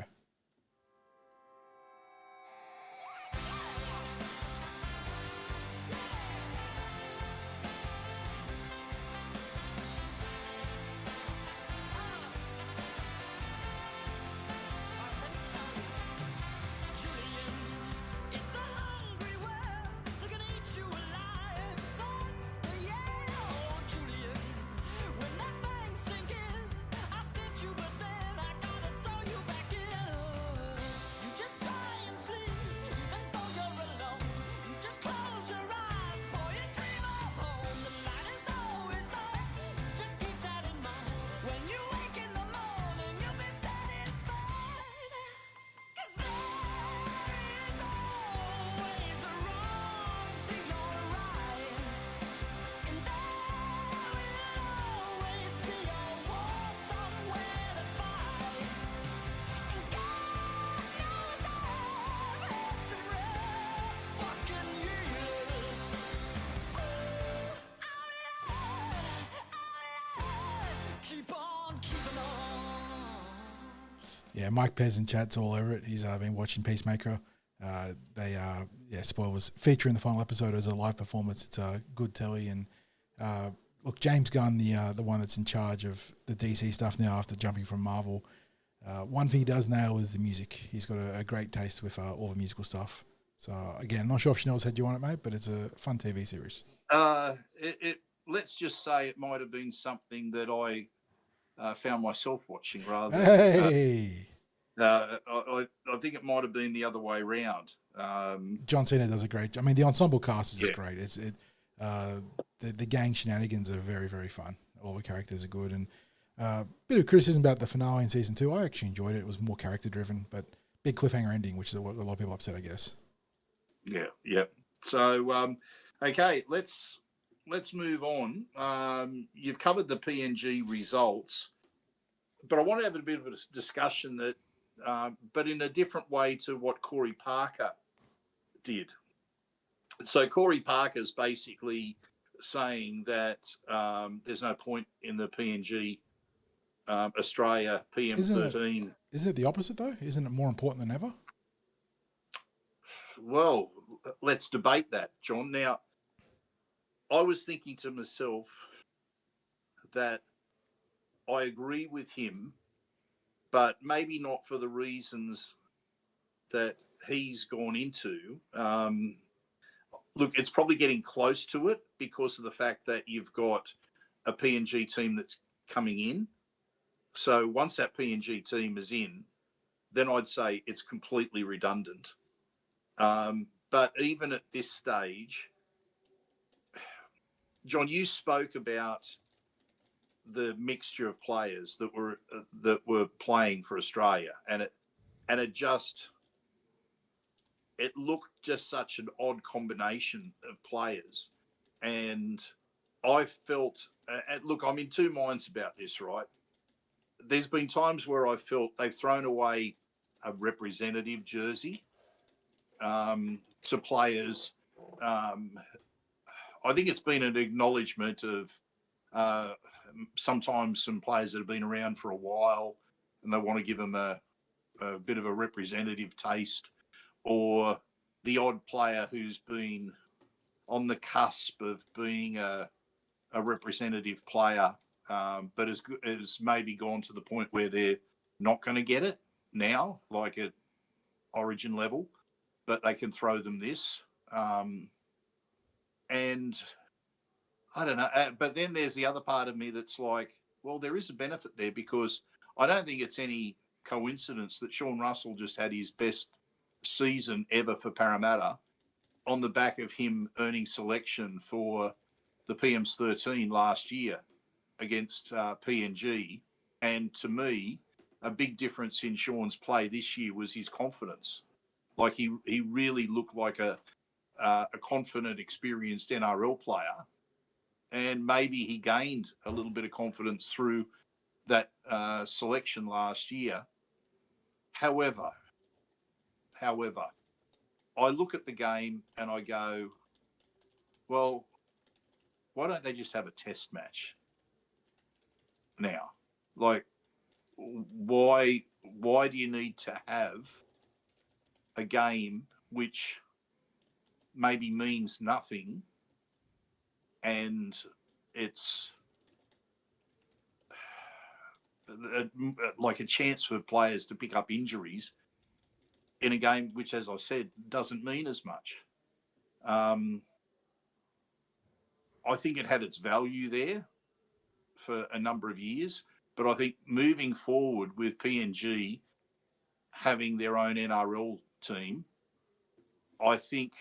Speaker 3: Yeah, Mike Pez in chat's all over it. He's been watching Peacemaker. They spoilers. Feature in the final episode as a live performance. It's a good telly. And look, James Gunn, the one that's in charge of the DC stuff now after jumping from Marvel, one thing he does nail is the music. He's got a great taste with all the musical stuff. So again, not sure if Chanel's had you on it, mate, but it's a fun TV series.
Speaker 4: Let's just say it might have been something that I found myself watching rather.
Speaker 3: Hey.
Speaker 4: I think it might have been the other way around.
Speaker 3: John Cena does a great job. I mean, the ensemble cast is great. The gang shenanigans are very, very fun. All the characters are good. And bit of criticism about the finale in season 2. I actually enjoyed it. It was more character driven, but big cliffhanger ending, which is what a lot of people upset, I guess. Yeah.
Speaker 4: So, okay, let's move on. You've covered the PNG results, but I want to have a bit of a discussion that, but in a different way to what Corey Parker did. So Corey Parker's basically saying that there's no point in the PNG Australia PM XIII.
Speaker 3: Isn't it the opposite though? Isn't it more important than ever?
Speaker 4: Well, let's debate that, John. Now, I was thinking to myself that I agree with him, but maybe not for the reasons that he's gone into. Look, it's probably getting close to it because of the fact that you've got a PNG team that's coming in. So once that PNG team is in, then I'd say it's completely redundant. But even at this stage, John, you spoke about the mixture of players that were playing for Australia, and it looked just such an odd combination of players, and I felt, and look, I'm in two minds about this, right? There's been times where I felt they've thrown away a representative jersey to players. I think it's been an acknowledgement of sometimes some players that have been around for a while and they want to give them a bit of a representative taste, or the odd player who's been on the cusp of being a representative player, but has maybe gone to the point where they're not going to get it now, like at origin level, but they can throw them this. And I don't know. But then there's the other part of me that's like, well, there is a benefit there, because I don't think it's any coincidence that Sean Russell just had his best season ever for Parramatta on the back of him earning selection for the PM XIII last year against PNG. And to me, a big difference in Sean's play this year was his confidence. Like he really looked like a confident, experienced NRL player, and maybe he gained a little bit of confidence through that selection last year. However, I look at the game and I go, well, why don't they just have a test match now? Like, why do you need to have a game which maybe means nothing, and it's like a chance for players to pick up injuries in a game which, as I said, doesn't mean as much? I think it had its value there for a number of years, but I think moving forward with PNG having their own NRL team, I think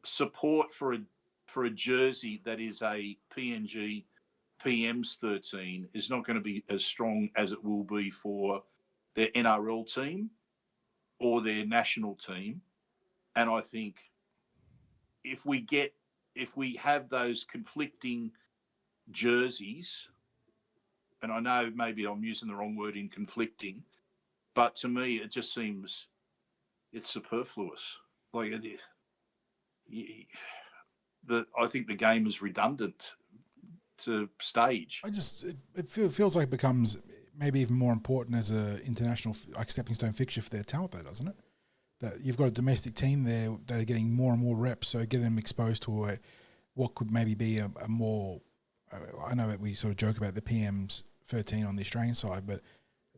Speaker 4: support for a jersey that is a PNG PM XIII is not going to be as strong as it will be for their NRL team or their national team. And I think if we have those conflicting jerseys, and I know maybe I'm using the wrong word in conflicting, but to me it just seems it's superfluous. Like I think the game is redundant to stage.
Speaker 3: It feels like it becomes maybe even more important as a international like stepping stone fixture for their talent, though, doesn't it? That you've got a domestic team there, they're getting more and more reps, so getting them exposed to what could maybe be a more. I know that we sort of joke about the PM's 13 on the Australian side, but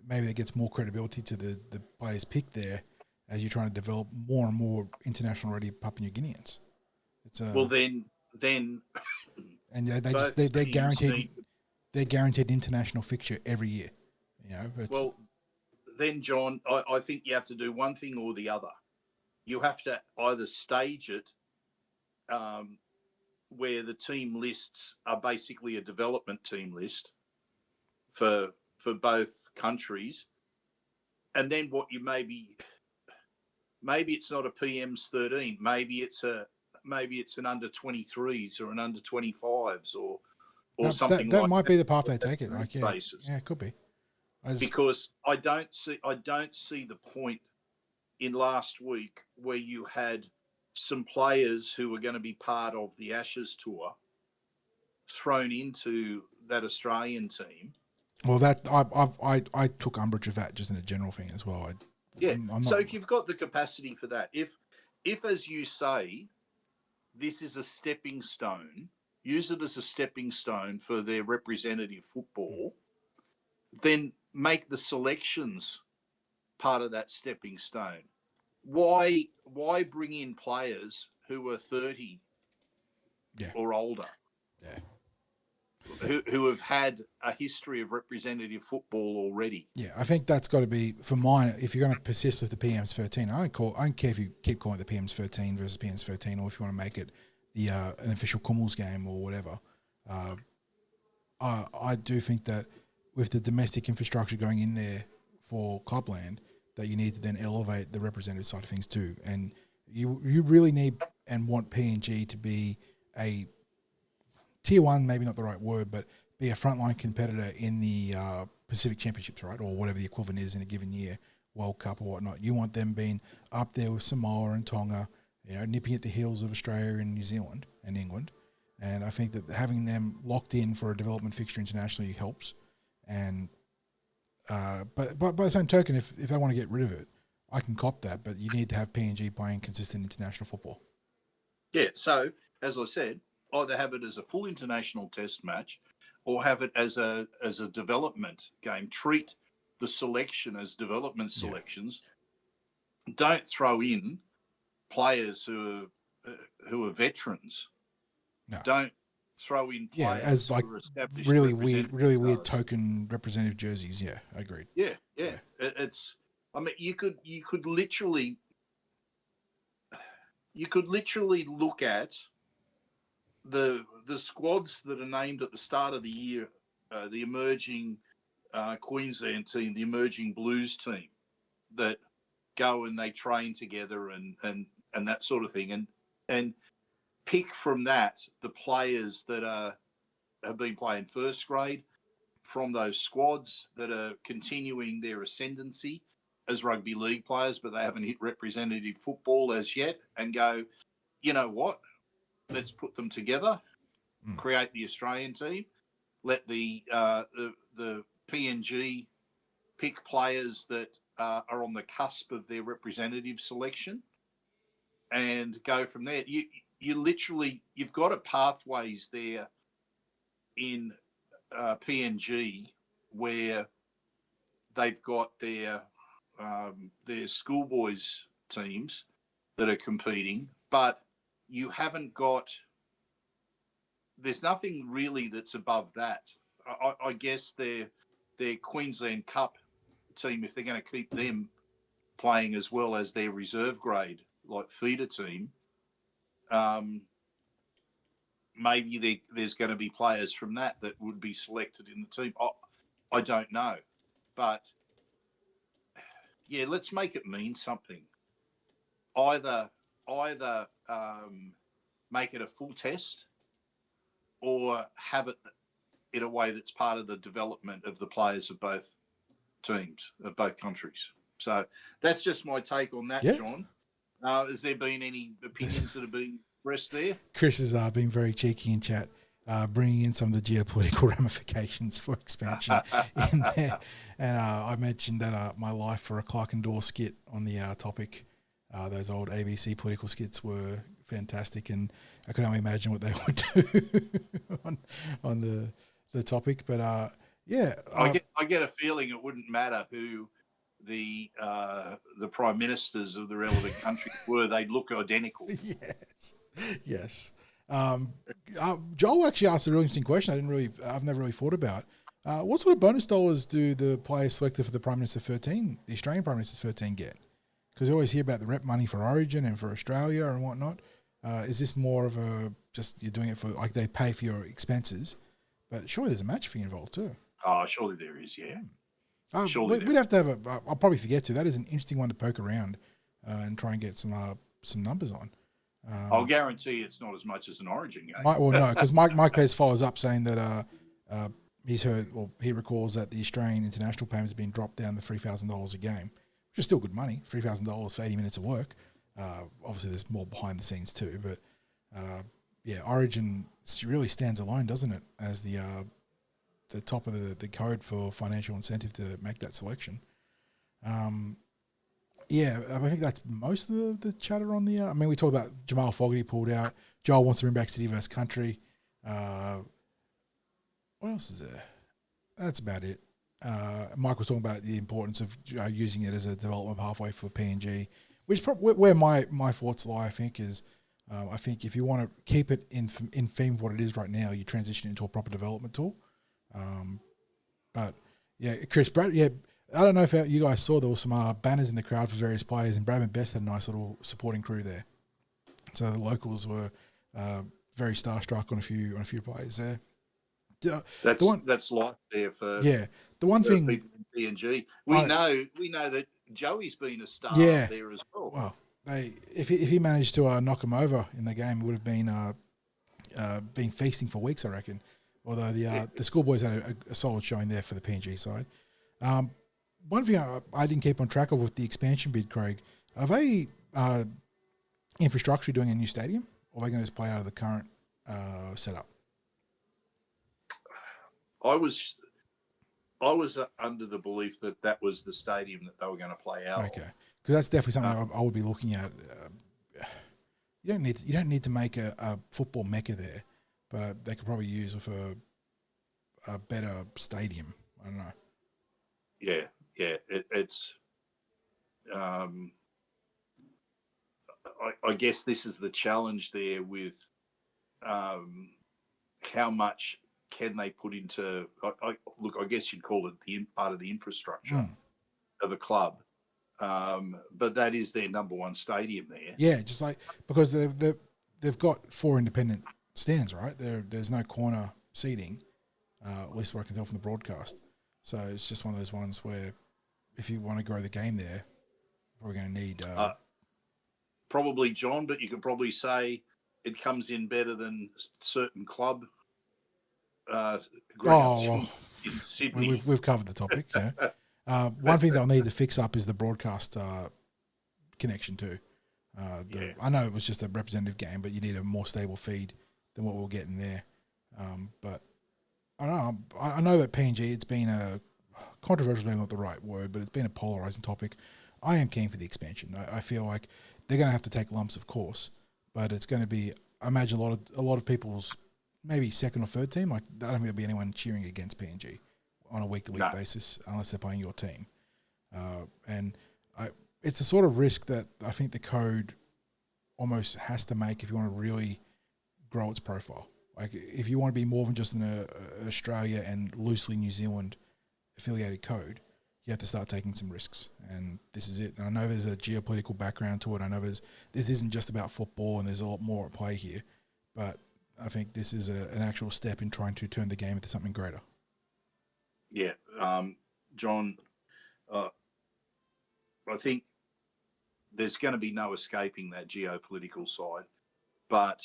Speaker 3: maybe that gets more credibility to the players picked there as you're trying to develop more and more international ready Papua New Guineans. It's
Speaker 4: well then,
Speaker 3: and they're guaranteed. They're guaranteed international fixture every year. You know.
Speaker 4: Well, then, John, I think you have to do one thing or the other. You have to either stage it where the team lists are basically a development team list for both countries, and then what you maybe it's not a PM's 13, maybe it's an under 23s or an under 25s or something
Speaker 3: that
Speaker 4: like
Speaker 3: might be the path they take it. Like, yeah,
Speaker 4: basis.
Speaker 3: yeah, it could be.
Speaker 4: Because I don't see the point in last week where you had some players who were going to be part of the Ashes tour thrown into that Australian team.
Speaker 3: Well, that I took umbrage of that just in a general thing as well.
Speaker 4: So if you've got the capacity for that, if as you say, this is a stepping stone, use it as a stepping stone for their representative football, then make the selections part of that stepping stone. Why bring in players who are 30 or older?
Speaker 3: Yeah.
Speaker 4: Who have had a history of representative football already?
Speaker 3: Yeah, I think that's got to be, for mine, if you're going to persist with the PM's 13, I don't care if you keep calling it the PM's 13 versus PM's 13, or if you want to make it the an official Kummels game or whatever. I do think that with the domestic infrastructure going in there for clubland, that you need to then elevate the representative side of things too. And you really need and want PNG to be a tier one, maybe not the right word, but be a frontline competitor in the Pacific Championships, right? Or whatever the equivalent is in a given year, World Cup or whatnot. You want them being up there with Samoa and Tonga, you know, nipping at the heels of Australia and New Zealand and England. And I think that having them locked in for a development fixture internationally helps. And but by the same token, if they want to get rid of it, I can cop that. But you need to have PNG playing consistent international football.
Speaker 4: Yeah. So as I said, either have it as a full international test match, or have it as a development game. Treat the selection as development selections. Yeah. Don't throw in players who are veterans.
Speaker 3: No.
Speaker 4: Don't throw in players
Speaker 3: as like really weird token representative jerseys. Yeah, I agreed.
Speaker 4: Yeah. It's. I mean, you could literally look at the squads that are named at the start of the year, the emerging Queensland team, the emerging Blues team, that go and they train together and that sort of thing, and pick from that the players that have been playing first grade from those squads that are continuing their ascendancy as rugby league players, but they haven't hit representative football as yet, and go, you know what? Let's put them together, create the Australian team, let the PNG pick players that are on the cusp of their representative selection, and go from there. You've got a pathways there in PNG where they've got their schoolboys teams that are competing, but you haven't got. There's nothing really that's above that. I guess their Queensland Cup team, if they're going to keep them playing as well as their reserve grade like feeder team, maybe there's going to be players from that would be selected in the team. I don't know, but yeah, let's make it mean something. Either make it a full test, or have it in a way that's part of the development of the players of both teams, of both countries. So that's just my take on that, John. Has there been any opinions that have been expressed there?
Speaker 3: Chris has been very cheeky in chat. bringing in some of the geopolitical ramifications for expansion in there. And I mentioned that my life for a Clark and Dawes skit on the topic. Those old ABC political skits were fantastic, and I could only imagine what they would do on the topic. But yeah,
Speaker 4: I get a feeling it wouldn't matter who the prime ministers of the relevant countries were; they'd look identical.
Speaker 3: Yes. Joel actually asked a really interesting question. I've never really thought about. What sort of bonus dollars do the players selected for the Prime Minister 13, the Australian Prime Minister 13, get? Because you always hear about the rep money for Origin and for Australia and whatnot. Is this more of a just you're doing it for like they pay for your expenses, but surely there's a match fee involved too.
Speaker 4: Oh, surely there is, yeah.
Speaker 3: We'd have to have I'll probably forget to. That is an interesting one to poke around and try and get some numbers on.
Speaker 4: I'll guarantee it's not as much as an Origin game.
Speaker 3: No, because Mike Pez follows up saying that he's heard, or he recalls that the Australian international payments have been dropped down to $3,000 a game, which is still good money. $3,000 for 80 minutes of work. Obviously, there's more behind the scenes too, but yeah, Origin really stands alone, doesn't it, as the top of the code for financial incentive to make that selection. Yeah, I think that's most of the chatter on the. I mean, we talked about Jamal Fogarty pulled out. Joel wants to bring back City vs Country. What else is there? That's about it. Mike was talking about the importance of using it as a development pathway for PNG, which is probably where my thoughts lie. I think is, I think if you want to keep it in theme of what it is right now, you transition it into a proper development tool. But yeah, Chris Brad, yeah. I don't know if you guys saw there were some banners in the crowd for various players, and Bradman Best had a nice little supporting crew there. So the locals were very starstruck on a few players there.
Speaker 4: That's life there for
Speaker 3: the one thing
Speaker 4: people in PNG. We know that Joey's been a star there as well.
Speaker 3: Well, if he managed to knock him over in the game, it would have been feasting for weeks, I reckon. Although the schoolboys had a solid showing there for the PNG side. One thing I didn't keep on track of with the expansion bid, Craig, are they infrastructure doing a new stadium, or are they going to just play out of the current setup?
Speaker 4: I was under the belief that was the stadium that they were going to play out.
Speaker 3: Okay, because that's definitely something I would be looking at. You don't need to make a football mecca there, but they could probably use it for a better stadium. I don't know.
Speaker 4: Yeah. It's. I guess this is the challenge there with how much can they put into. I guess you'd call it the part of the infrastructure of a club, but that is their number one stadium there.
Speaker 3: Yeah, just like because they've got 4 independent stands, right? There's no corner seating, at least what I can tell from the broadcast. So it's just one of those ones where if you want to grow the game there, we're going to need...
Speaker 4: probably, John, but you could probably say it comes in better than certain club grounds in Sydney.
Speaker 3: We've covered the topic, yeah. One thing they'll need to fix up is the broadcast connection too. I know it was just a representative game, but you need a more stable feed than what we're getting there. But I don't know. I know that PNG, it's been a controversial, maybe not the right word, but it's been a polarizing topic. I am keen for the expansion. I feel like they're going to have to take lumps, of course, but it's going to be, I imagine, a lot of people's maybe second or third team. Like, I don't think there'll be anyone cheering against PNG on a week-to-week basis unless they're playing your team. It's a sort of risk that I think the code almost has to make if you want to really grow its profile. Like, if you want to be more than just an Australia and loosely New Zealand affiliated code, you have to start taking some risks. And this is it. And I know there's a geopolitical background to it. I know this isn't just about football and there's a lot more at play here. But I think this is an actual step in trying to turn the game into something greater.
Speaker 4: Yeah. John, I think there's going to be no escaping that geopolitical side. But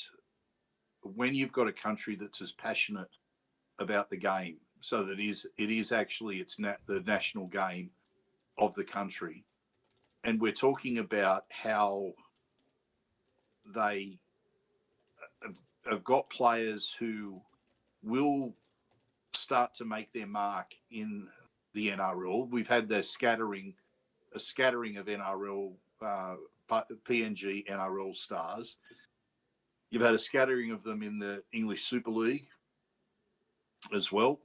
Speaker 4: when you've got a country that's as passionate about the game, so that it is actually the national game of the country, and we're talking about how they have got players who will start to make their mark in the NRL. We've had a scattering of NRL, PNG NRL stars. You've had a scattering of them in the English Super League as well.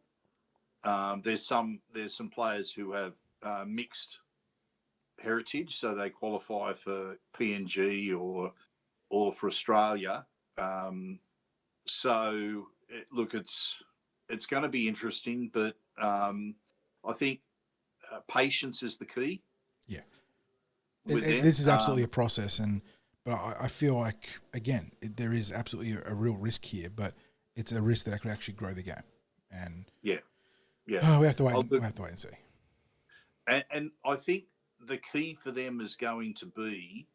Speaker 4: There's some players who have mixed heritage, so they qualify for PNG or for Australia. Look, it's going to be interesting, but I think patience is the key.
Speaker 3: Yeah,
Speaker 4: with them.
Speaker 3: this is absolutely a process, but I feel like again there is absolutely a real risk here, but it's a risk that could actually grow the game. And
Speaker 4: yeah,
Speaker 3: we have to wait. We have to wait and see.
Speaker 4: And I think the key for them is going to be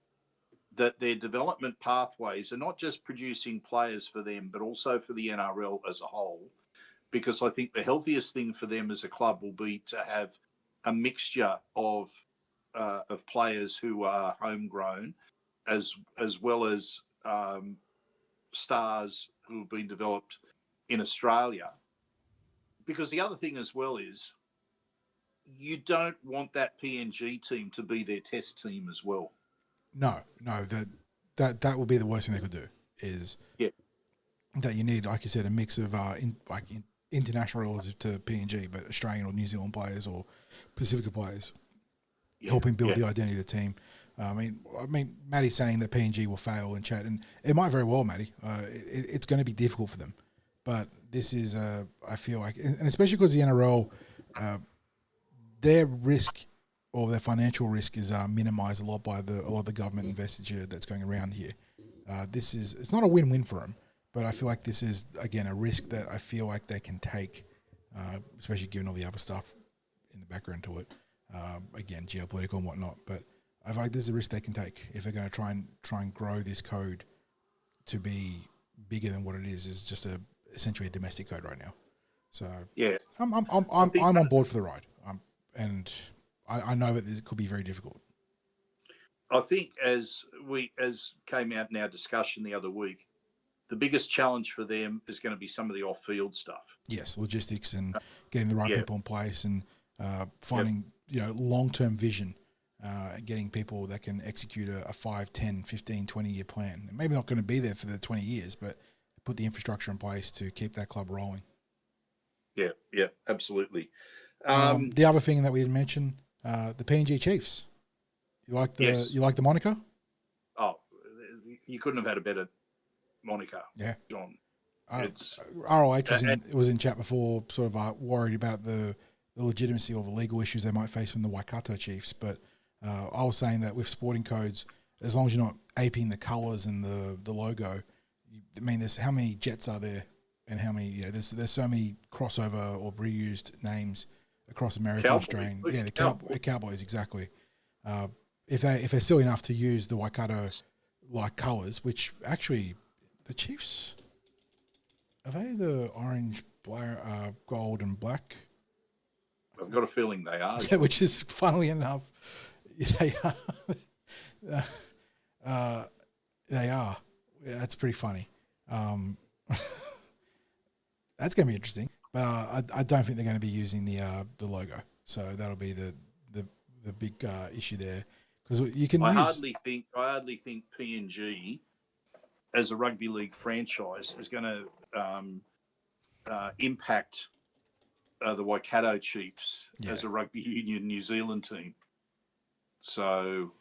Speaker 4: that their development pathways are not just producing players for them, but also for the NRL as a whole. Because I think the healthiest thing for them as a club will be to have a mixture of players who are homegrown, as well as stars who have been developed in Australia. Because the other thing as well is you don't want that PNG team to be their test team as well.
Speaker 3: No, that would be the worst thing they could do. Is that you need, like you said, a mix of international relative to PNG, but Australian or New Zealand players or Pacifica players, helping build the identity of the team. I mean, Matty's saying that PNG will fail in chat, and it might very well, Matty. It's going to be difficult for them, but this is, I feel like, and especially because the NRL, their risk or their financial risk is minimised a lot by a lot of the government investiture that's going around here. It's not a win-win for them, but I feel like this is, again, a risk that I feel like they can take, especially given all the other stuff in the background to it. Again, geopolitical and whatnot, but I feel like this is a risk they can take if they're going to try and grow this code to be bigger than what it is just essentially a domestic code right now. So
Speaker 4: yeah,
Speaker 3: I'm on board for the ride. And I know that this could be very difficult.
Speaker 4: I think as came out in our discussion the other week, the biggest challenge for them is going to be some of the off-field stuff.
Speaker 3: Yes, logistics and getting the right people in place and finding long-term vision, getting people that can execute a 5, 10, 15, 20-year plan. Maybe not going to be there for the 20 years, but put the infrastructure in place to keep that club rolling.
Speaker 4: Yeah, absolutely.
Speaker 3: The other thing that we didn't mention, the PNG Chiefs. You like the moniker?
Speaker 4: Oh, you couldn't have had a better moniker.
Speaker 3: Yeah,
Speaker 4: John.
Speaker 3: ROH was in chat before, sort of worried about the legitimacy or the legal issues they might face from the Waikato Chiefs. But I was saying that with sporting codes, as long as you're not aping the colours and the logo, there's how many Jets are there, and how many there's so many crossover or reused names across America and Australia. Yeah, the Cowboys, exactly. If they're silly enough to use the Waikato like colours, which actually the Chiefs, are they the orange, gold and black?
Speaker 4: I've got a feeling they are.
Speaker 3: Yeah, which is funnily enough, they are. They are. Yeah, that's pretty funny. That's going to be interesting. But I don't think they're going to be using the logo. So that'll be the big issue there. Because you can. I
Speaker 4: hardly think PNG, as a rugby league franchise, is going to impact the Waikato Chiefs as a rugby union New Zealand team. So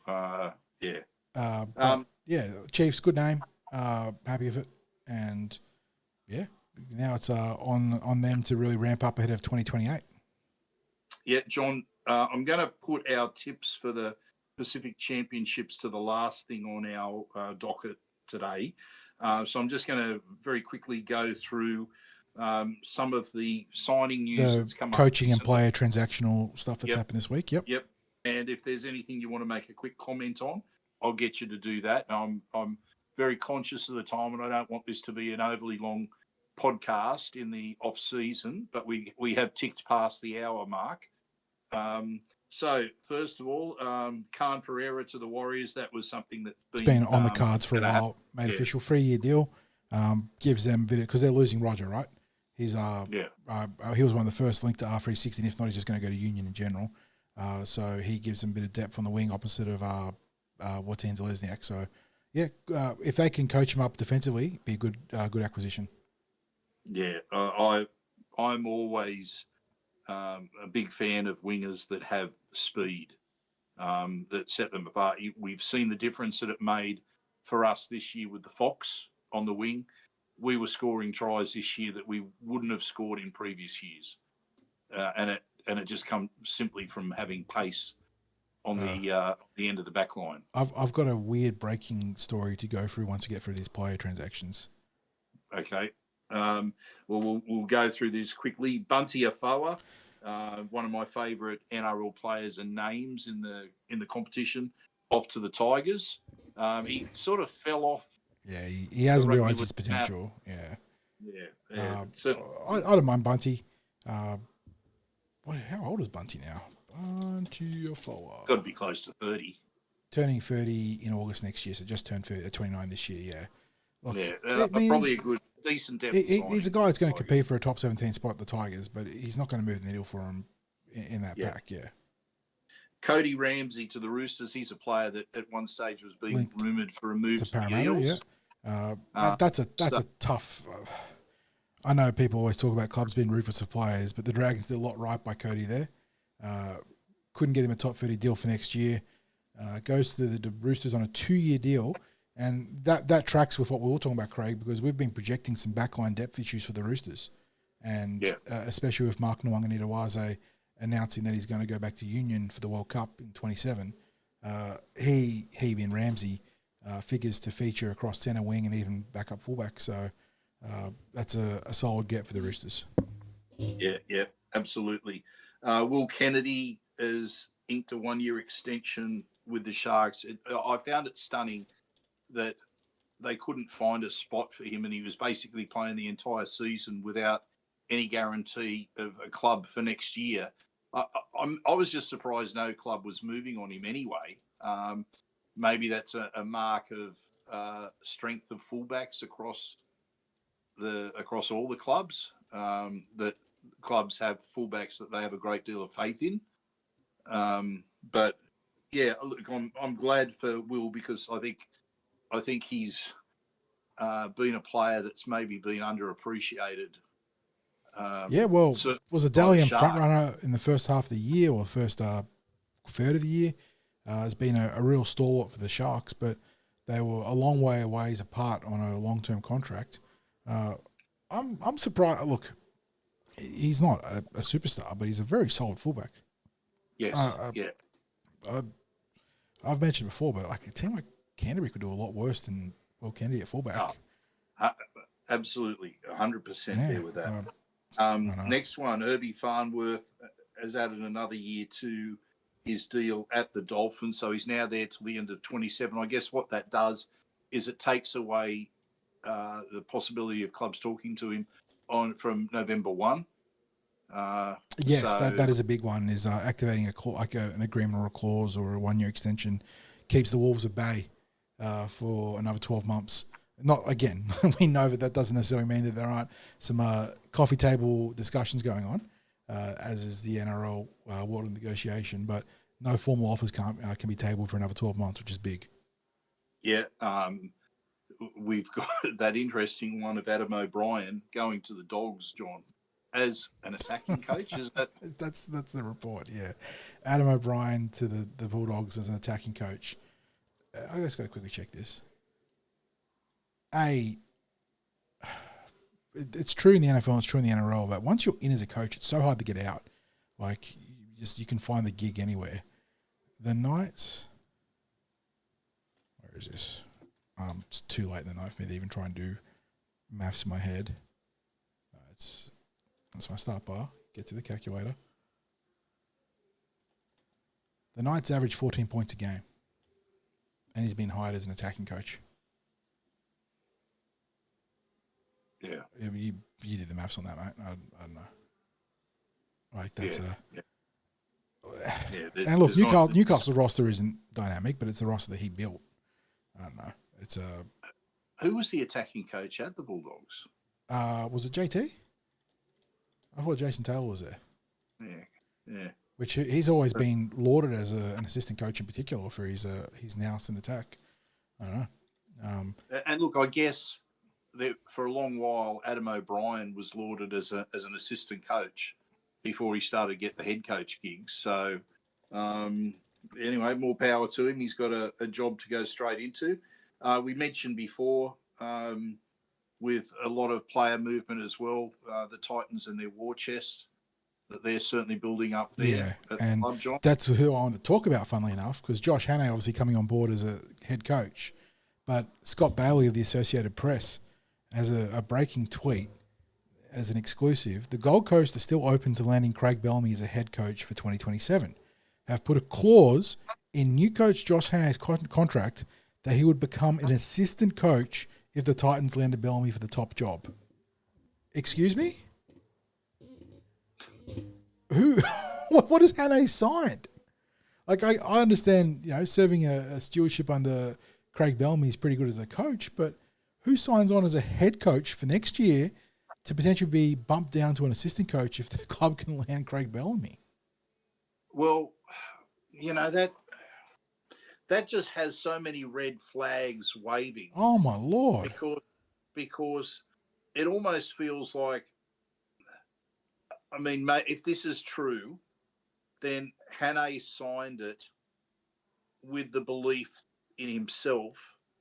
Speaker 3: Chiefs, good name. Happy with it, and now it's on them to really ramp up ahead of 2028.
Speaker 4: Yeah, John, I'm going to put our tips for the Pacific Championships to the last thing on our docket today. So I'm just going to very quickly go through some of the signing news that's come up.
Speaker 3: Coaching and player transactional stuff that's happened this week. Yep.
Speaker 4: And if there's anything you want to make a quick comment on, I'll get you to do that. I'm very conscious of the time, and I don't want this to be an overly long podcast in the off season, but we have ticked past the hour mark. So first of all, Khan Pereira to the Warriors, that was something that's
Speaker 3: been on the cards for a while. Made official 3-year deal. Gives them a bit because they're losing Roger, right? He's he was one of the first linked to R360, and if not, he's just going to go to Union in general. So he gives them a bit of depth on the wing opposite of Watan Zalesniak. So yeah, if they can coach him up defensively, it'd be a good acquisition.
Speaker 4: Yeah, I'm always a big fan of wingers that have speed, that set them apart. We've seen the difference that it made for us this year with the Fox on the wing. We were scoring tries this year that we wouldn't have scored in previous years, and it just comes simply from having pace on the end of the back line.
Speaker 3: I've got a weird breaking story to go through once we get through these player transactions.
Speaker 4: Okay. We'll go through this quickly. Bunty Afoa, one of my favourite NRL players and names in the competition, off to the Tigers. He sort of fell off.
Speaker 3: Yeah, he hasn't realised his potential. Yeah.
Speaker 4: So
Speaker 3: I don't mind Bunty. How old is Bunty now? Bunty Afoa.
Speaker 4: Got to be close to 30.
Speaker 3: Turning 30 in August next year, so just turned 29 this year, yeah. Look,
Speaker 4: probably a good, decent depth.
Speaker 3: He's a guy that's going to compete for a top 17 spot at the Tigers, but he's not going to move the needle for him in that pack, yeah.
Speaker 4: Cody Ramsey to the Roosters. He's a player that at one stage was being rumoured for a move to the Eels.
Speaker 3: Yeah. That's a tough... I know people always talk about clubs being ruthless of players, but the Dragons did a lot right by Cody there. Couldn't get him a top 30 deal for next year. Goes to the Roosters on a 2-year deal, and that tracks with what we were talking about, Craig, because we've been projecting some backline depth issues for the Roosters, and especially with Mark Nwanga announcing that he's going to go back to Union for the World Cup in 27. He being Ramsey figures to feature across centre wing and even backup fullback. So that's a solid get for the Roosters.
Speaker 4: Yeah, absolutely. Will Kennedy is inked a 1-year extension with the Sharks. I found it stunning that they couldn't find a spot for him, and he was basically playing the entire season without any guarantee of a club for next year. I was just surprised no club was moving on him anyway. Maybe that's a mark of strength of fullbacks across all the clubs, that clubs have fullbacks that they have a great deal of faith in. But yeah, look, I'm glad for Will, because I think he's been a player that's maybe been underappreciated.
Speaker 3: Was a Dalian front runner in the first half of the year, or the first third of the year. Has been a real stalwart for the Sharks, but they were a long way ways apart on a long-term contract. I'm surprised. Look, he's not a superstar, but he's a very solid fullback.
Speaker 4: Yes.
Speaker 3: I've mentioned before, but like a team like Canterbury could do a lot worse than Will Kennedy at fullback.
Speaker 4: Absolutely, 100% there with that. Next one, Herbie Farnworth has added another year to his deal at the Dolphins, so he's now there till the end of 27. I guess what that does is it takes away the possibility of clubs talking to him from November 1.
Speaker 3: Yes, that is a big one, is activating an agreement or a clause or a 1-year extension keeps the Wolves at bay for another 12 months. Not again, we know that doesn't necessarily mean that there aren't some coffee table discussions going on, as is the NRL water negotiation, but no formal offers can be tabled for another 12 months, which is big. Yeah,
Speaker 4: we've got that interesting one of Adam O'Brien going to the Dogs, John, as an attacking coach. Is that
Speaker 3: that's the report? Yeah, Adam O'Brien to the Bulldogs as an attacking coach. I just got to quickly check this. It's true in the NFL and it's true in the NRL, but once you're in as a coach, it's so hard to get out. Like, you can find the gig anywhere. The Knights, where is this? It's too late in the night for me to even try and do maths in my head. That's my start bar. Get to the calculator. The Knights average 14 points a game, and he's been hired as an attacking coach.
Speaker 4: Yeah.
Speaker 3: You did the maths on that, mate. I don't know. Like, that's and look, Newcastle's roster isn't dynamic, but it's the roster that he built. I don't know.
Speaker 4: Who was the attacking coach at the Bulldogs?
Speaker 3: Was it JT? I thought Jason Taylor was there.
Speaker 4: Yeah.
Speaker 3: Which he's always been lauded as an assistant coach in particular for his nous and attack. I don't know.
Speaker 4: And look, I guess that for a long while, Adam O'Brien was lauded as an assistant coach before he started to get the head coach gigs. So anyway, more power to him. He's got a job to go straight into. We mentioned before with a lot of player movement as well, the Titans and their war chest that they're certainly building up there.
Speaker 3: Yeah, and
Speaker 4: club, John.
Speaker 3: That's who I want to talk about, funnily enough, because Josh Hannay obviously coming on board as a head coach, but Scott Bailey of the Associated Press has a breaking tweet as an exclusive. The Gold Coast are still open to landing Craig Bellamy as a head coach for 2027. Have put a clause in new coach Josh Hannay's contract that he would become an assistant coach if the Titans landed Bellamy for the top job. Excuse me? Who? What has Hannay signed? Like, I understand, serving a stewardship under Craig Bellamy is pretty good as a coach, but who signs on as a head coach for next year to potentially be bumped down to an assistant coach if the club can land Craig Bellamy?
Speaker 4: Well, that just has so many red flags waving.
Speaker 3: Oh my Lord!
Speaker 4: Because it almost feels like, if this is true, then Hannay signed it with the belief in himself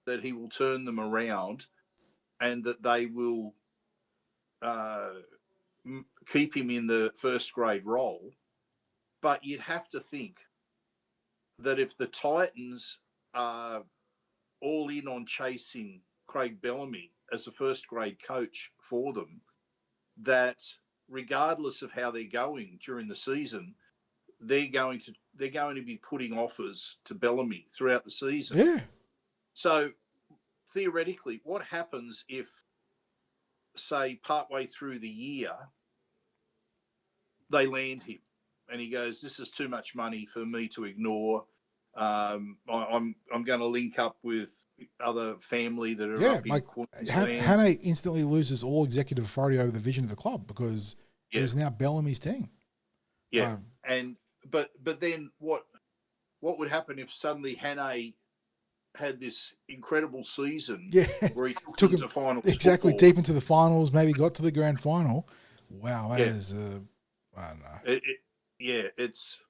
Speaker 4: that he will turn them around and that they will keep him in the first grade role. But you'd have to think that if the Titans are all in on chasing Craig Bellamy as a first grade coach for them, that regardless of how they're going during the season, they're going to be putting offers to Bellamy throughout the season.
Speaker 3: Yeah.
Speaker 4: So theoretically, what happens if, say, partway through the year, they land him and he goes, "This is too much money for me to ignore. I'm going to link up with other family that are up in Queensland."
Speaker 3: Hannay instantly loses all executive authority over the vision of the club because there's now Bellamy's team.
Speaker 4: Yeah, but then what would happen if suddenly Hannay had this incredible season?
Speaker 3: Yeah,
Speaker 4: where he took them to finals.
Speaker 3: Exactly,
Speaker 4: football.
Speaker 3: deep into the finals, maybe got to the grand final. Wow, that is I don't know.
Speaker 4: It's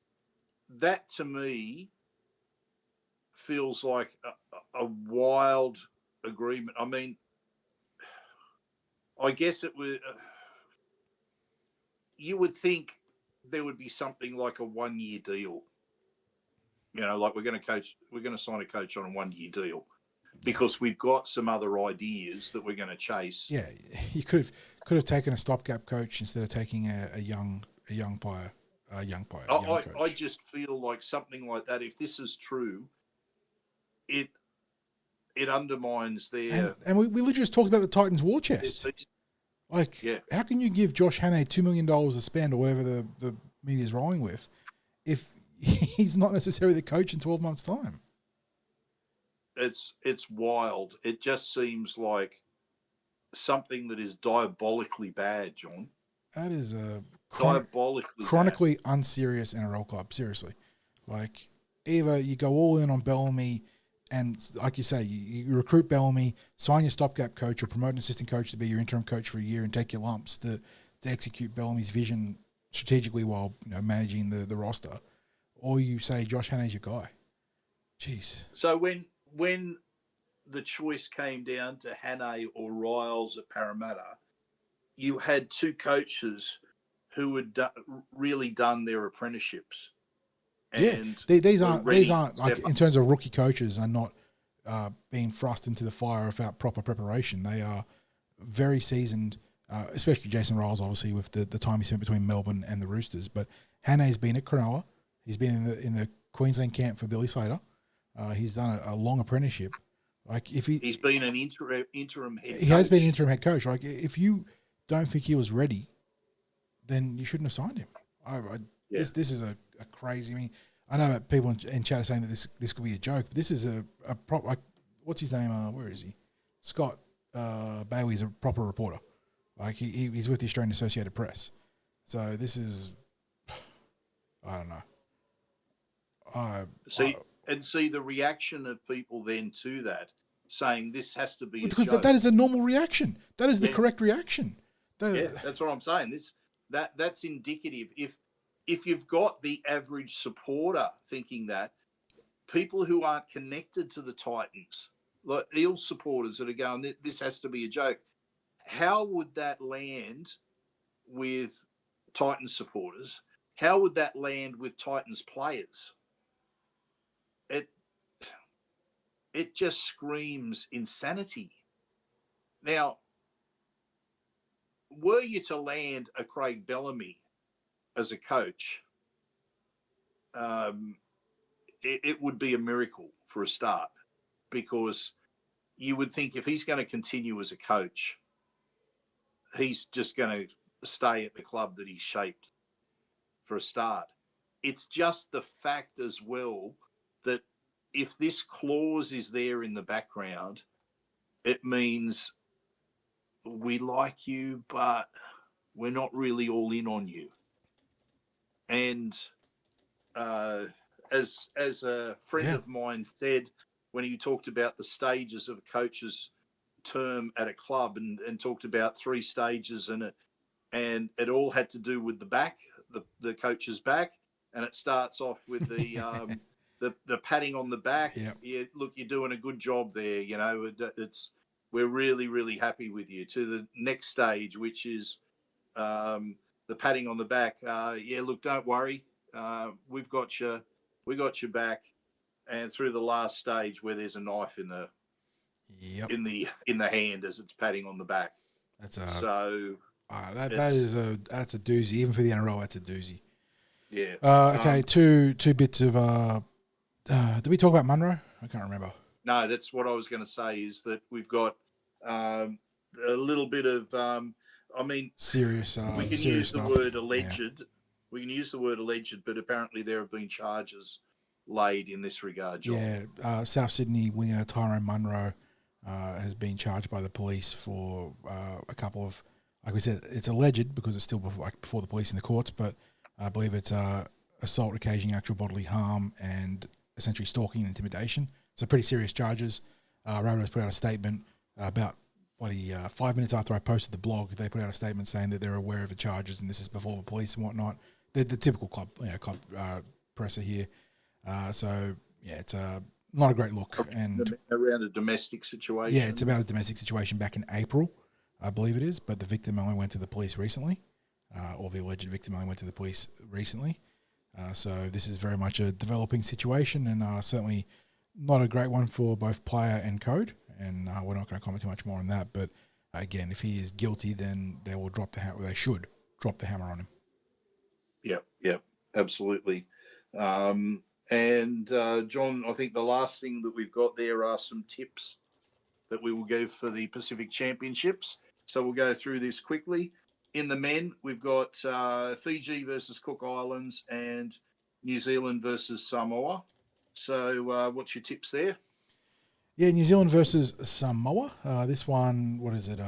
Speaker 4: that to me feels like a wild agreement. I mean, I guess it would. You would think there would be something like a 1-year deal. Like we're going to sign a coach on a 1-year deal because we've got some other ideas that we're going to chase.
Speaker 3: Yeah, you could have taken a stopgap coach instead of taking a young player.
Speaker 4: I just feel like something like that. If this is true, it undermines their.
Speaker 3: And we literally just talked about the Titans' war chest. How can you give Josh Hannay $2 million to spend or whatever the media's rolling with if he's not necessarily the coach in 12 months' time?
Speaker 4: It's wild. It just seems like something that is diabolically bad, John.
Speaker 3: That is a
Speaker 4: chronically
Speaker 3: unserious NRL club. Seriously, like either you go all in on Bellamy, and like you say, you recruit Bellamy, sign your stopgap coach, or promote an assistant coach to be your interim coach for a year, and take your lumps to execute Bellamy's vision strategically while managing the roster, or you say Josh Hannay's your guy. Jeez.
Speaker 4: So when the choice came down to Hannay or Riles at Parramatta, you had two coaches who had really done their apprenticeships. And
Speaker 3: these aren't like in terms of rookie coaches are not being thrust into the fire without proper preparation. They are very seasoned, especially Jason Riles, obviously with the time he spent between Melbourne and the Roosters. But Hannay's been at Cronulla. He's been in the Queensland camp for Billy Slater. He's done a long apprenticeship. Like if he's
Speaker 4: been an interim head.
Speaker 3: He has been an interim head coach. Like if you don't think he was ready, then you shouldn't have signed him. This is a crazy. I mean, I know that people in chat are saying that this could be a joke, but this is a proper. Like, what's his name? Where is he? Scott Bailey is a proper reporter. Like he's with the Australian Associated Press. So this is, I don't know.
Speaker 4: See the reaction of people then to that, saying this has to be
Speaker 3: because
Speaker 4: a joke.
Speaker 3: that is a normal reaction. That is the correct reaction.
Speaker 4: That's what I'm saying. That's indicative. If you've got the average supporter thinking that, people who aren't connected to the Titans, like Eels supporters that are going, this has to be a joke. How would that land with Titans supporters? How would that land with Titans players? It just screams insanity. Now, were you to land a Craig Bellamy as a coach, it would be a miracle for a start, because you would think if he's going to continue as a coach, he's just going to stay at the club that he's shaped for a start. It's just the fact as well that if this clause is there in the background, it means we like you, but we're not really all in on you. And as a friend of mine said, when he talked about the stages of a coach's term at a club, and talked about 3 stages, and it all had to do with the back, the coach's back, and it starts off with the the patting on the back. Yeah, look, you're doing a good job there. You know, we're really, really happy with you. To the next stage, which is the patting on the back. Yeah, look, don't worry, we got your back. And through the last stage, where there's a knife in the hand as it's patting on the back.
Speaker 3: That's
Speaker 4: that's
Speaker 3: a doozy. Even for the NRL, that's a doozy.
Speaker 4: Yeah.
Speaker 3: Okay, two bits of. Did we talk about Munro? I can't remember.
Speaker 4: No, that's what I was going to say. Is that we've got a little bit of.
Speaker 3: Serious.
Speaker 4: We can use the word alleged. Yeah. We can use the word alleged, but apparently there have been charges laid in this regard, John.
Speaker 3: Yeah, South Sydney winger Tyrone Munro has been charged by the police for a couple of, like we said, it's alleged because it's still before the police in the courts, but I believe it's assault occasioning actual bodily harm and essentially stalking and intimidation. So pretty serious charges. Rabbitohs put out a statement about 5 minutes after I posted the blog. They put out a statement saying that they're aware of the charges and this is before the police and whatnot. The typical club presser here. So yeah, it's not a great look. And
Speaker 4: around a domestic situation.
Speaker 3: Yeah, it's about a domestic situation back in April, I believe it is. But the victim only went to the police recently, or the alleged victim only went to the police recently. So this is very much a developing situation, and certainly not a great one for both player and code. And we're not going to comment too much more on that. But again, if he is guilty, then they will drop the hammer. They should drop the hammer on him.
Speaker 4: Yep, absolutely. And John, I think the last thing that we've got there are some tips that we will give for the Pacific Championships. So we'll go through this quickly. In the men, we've got Fiji versus Cook Islands and New Zealand versus Samoa. So what's your tips there?
Speaker 3: Yeah, New Zealand versus Samoa. This one, what is it?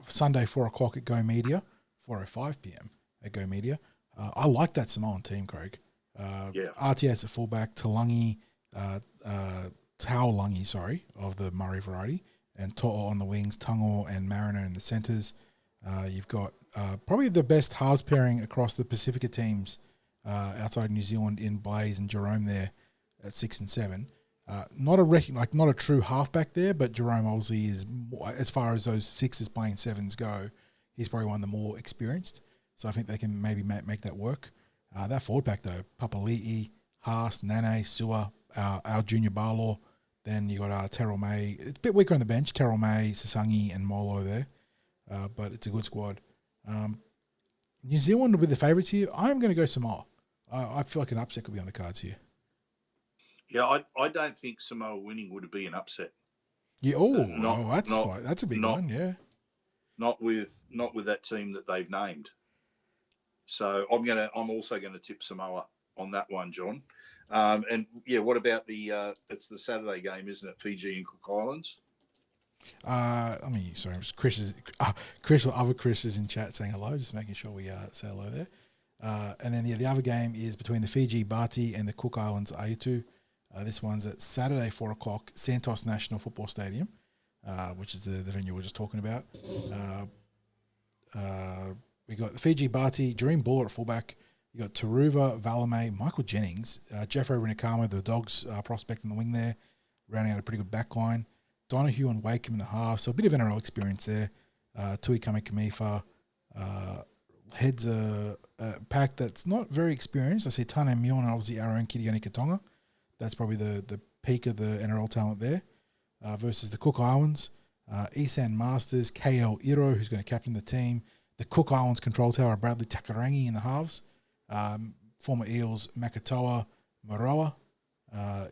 Speaker 3: Sunday, 4 o'clock at Go Media, 4:05 p.m. at Go Media. I like that Samoan team, Craig. RTS at fullback, Taulagi, of the Murray variety, and To'o on the wings, Tungo and Mariner in the centres. You've got probably the best halves pairing across the Pacifica teams outside New Zealand in Blaze and Jerome there at 6 and 7. Not a true halfback there, but Jerome Olsey is more, as far as those 6s playing 7s go, he's probably one of the more experienced. So I think they can maybe make that work. That forward pack though, Papali'i, Haas, Nane, Sua, our junior Barlaw. Then you got Terrell May. It's a bit weaker on the bench. Terrell May, Sasangi, and Molo there, but it's a good squad. New Zealand will be the favourites here. I'm going to go Samoa. I feel like an upset could be on the cards here.
Speaker 4: Yeah, I don't think Samoa winning would be an upset.
Speaker 3: Yeah. That's a big one. Yeah.
Speaker 4: Not with that team that they've named. So I'm also gonna tip Samoa on that one, John. And yeah, what about it's the Saturday game, isn't it? Fiji and Cook Islands.
Speaker 3: Chris is in chat saying hello, just making sure we say hello there. And then the other game is between the Fiji Bati and the Cook Islands Aitu. This one's at Saturday, 4 o'clock, Santos National Football Stadium, which is the venue we were just talking about. We got the Fiji Bati, Dream Buller at fullback. You got Taruva, Valame, Michael Jennings, Jeffrey Rinikama, the Dogs prospect in the wing there, rounding out a pretty good back line. Donahue and Wakeham in the half, so a bit of NRL experience there. Tui Kamikamifa heads a pack that's not very experienced. I see Tane Mion and obviously our own Kiriani Katonga. That's probably the peak of the NRL talent there. Versus the Cook Islands, Isan Masters, KL Iro, who's going to captain the team. The Cook Islands control tower, Bradley Takarangi in the halves. Former Eels, Makatoa Moroa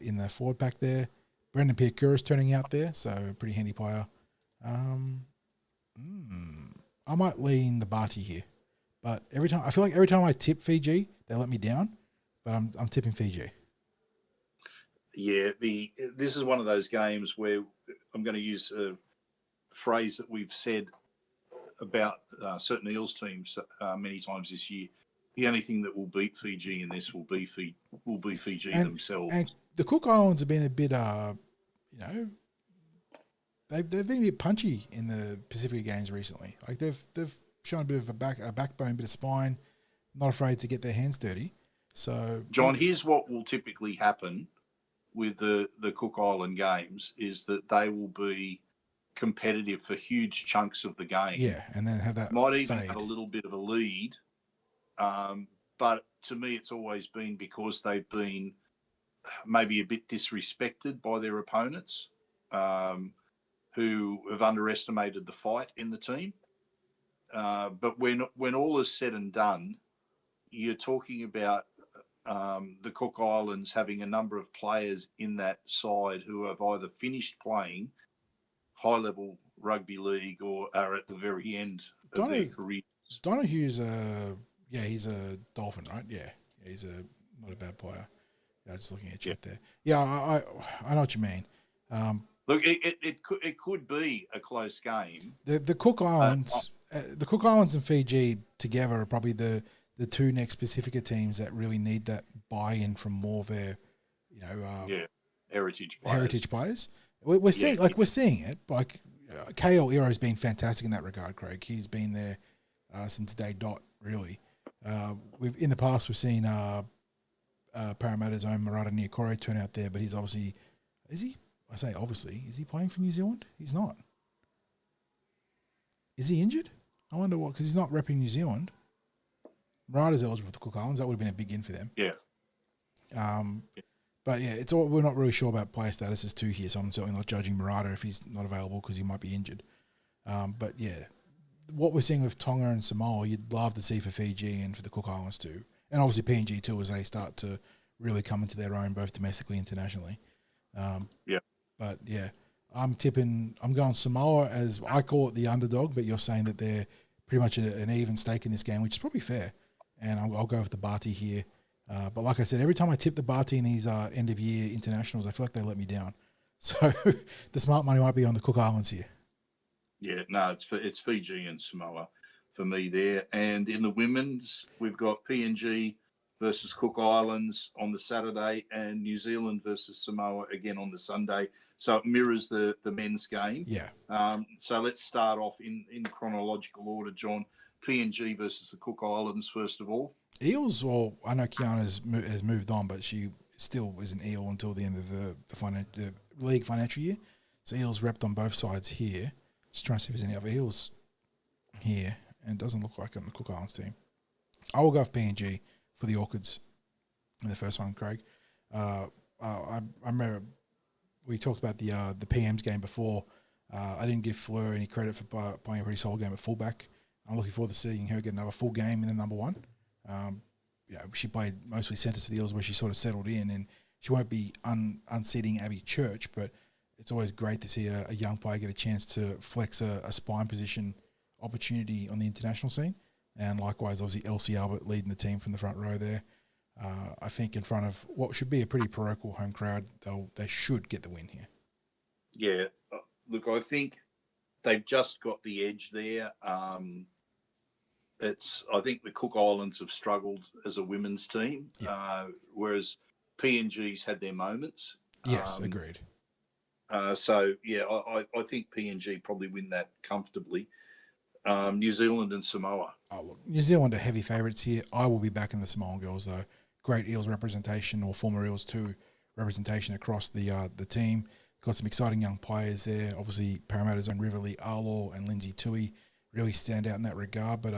Speaker 3: in the forward pack there. Brendan Piakura's turning out there, so pretty handy player. I might lean the Bati here, but every time I tip Fiji, they let me down. But I'm tipping Fiji.
Speaker 4: Yeah, this is one of those games where I'm going to use a phrase that we've said about certain Eels teams many times this year. The only thing that will beat Fiji in this will be Fiji themselves. And
Speaker 3: the Cook Islands have been a bit, they've been a bit punchy in the Pacific games recently. Like they've shown a bit of a backbone, a bit of spine, not afraid to get their hands dirty. So,
Speaker 4: John, here's what will typically happen with the Cook Island games is that they will be competitive for huge chunks of the game.
Speaker 3: Yeah, and then have that
Speaker 4: might even
Speaker 3: fade.
Speaker 4: have a little bit of a lead. But to me, it's always been because they've been maybe a bit disrespected by their opponents, who have underestimated the fight in the team. But when all is said and done, you're talking about the Cook Islands having a number of players in that side who have either finished playing high-level rugby league or are at the very end of their careers.
Speaker 3: Donahue's he's a Dolphin, right? Yeah, he's not a bad player. Yeah, just looking at chat there. Yeah, I know what you mean.
Speaker 4: Look, it could be a close game.
Speaker 3: The Cook Islands, the Cook Islands and Fiji together are probably the two next Pacifica teams that really need that buy-in from more of their,
Speaker 4: heritage players.
Speaker 3: We're seeing we're seeing it. Like KL Iro's been fantastic in that regard, Craig. He's been there since day dot, really. In the past we've seen Parramatta's own Murata Niokore turn out there, but he's obviously is he playing for New Zealand? He's not. Is he injured? I wonder what, because he's not repping New Zealand. Murata's eligible for the Cook Islands. That would have been a big in for them.
Speaker 4: Yeah.
Speaker 3: But yeah, we're not really sure about player statuses too here, so I'm certainly not judging Murata if he's not available because he might be injured. But yeah, what we're seeing with Tonga and Samoa, you'd love to see for Fiji and for the Cook Islands too, and obviously PNG too, as they start to really come into their own both domestically and internationally. But yeah, I'm going Samoa as I call it the underdog, but you're saying that they're pretty much an even stake in this game, which is probably fair. And I'll go with the Bati here. But like I said, every time I tip the Bati in these end of year internationals, I feel like they let me down. So the smart money might be on the Cook Islands here.
Speaker 4: Yeah, no, it's Fiji and Samoa for me there. And in the women's, we've got PNG versus Cook Islands on the Saturday and New Zealand versus Samoa again on the Sunday. So it mirrors the men's game.
Speaker 3: Yeah.
Speaker 4: So let's start off in chronological order, John. PNG versus the Cook Islands, first of all.
Speaker 3: Eels, well, I know Kiana has moved on, but she still is an Eel until the end of the league financial year. So Eels repped on both sides here. Just trying to see if there's any other Eels here. And it doesn't look like it on the Cook Islands team. I will go with PNG for the Orchids in the first one, Craig. I remember we talked about the PM's game before. I didn't give Fleur any credit for playing a pretty solid game at fullback. I'm looking forward to seeing her get another full game in the number one. She played mostly centres for the Eels where she sort of settled in, and she won't be unseating Abby Church, but it's always great to see a young player get a chance to flex a spine position opportunity on the international scene. And likewise, obviously, Elsie Albert leading the team from the front row there. I think in front of what should be a pretty parochial home crowd, they should get the win here.
Speaker 4: Yeah, look, I think they've just got the edge there. I think the Cook Islands have struggled as a women's team, whereas PNG's had their moments.
Speaker 3: Yes, agreed.
Speaker 4: So yeah, I think PNG probably win that comfortably. New Zealand and Samoa.
Speaker 3: Oh, look, New Zealand are heavy favourites here. I will be backing the Samoan girls though. Great Eels representation, or former Eels 2 representation across the team. Got some exciting young players there. Obviously, Parramatta's own Riverley Arlo and Lindsay Tui really stand out in that regard. But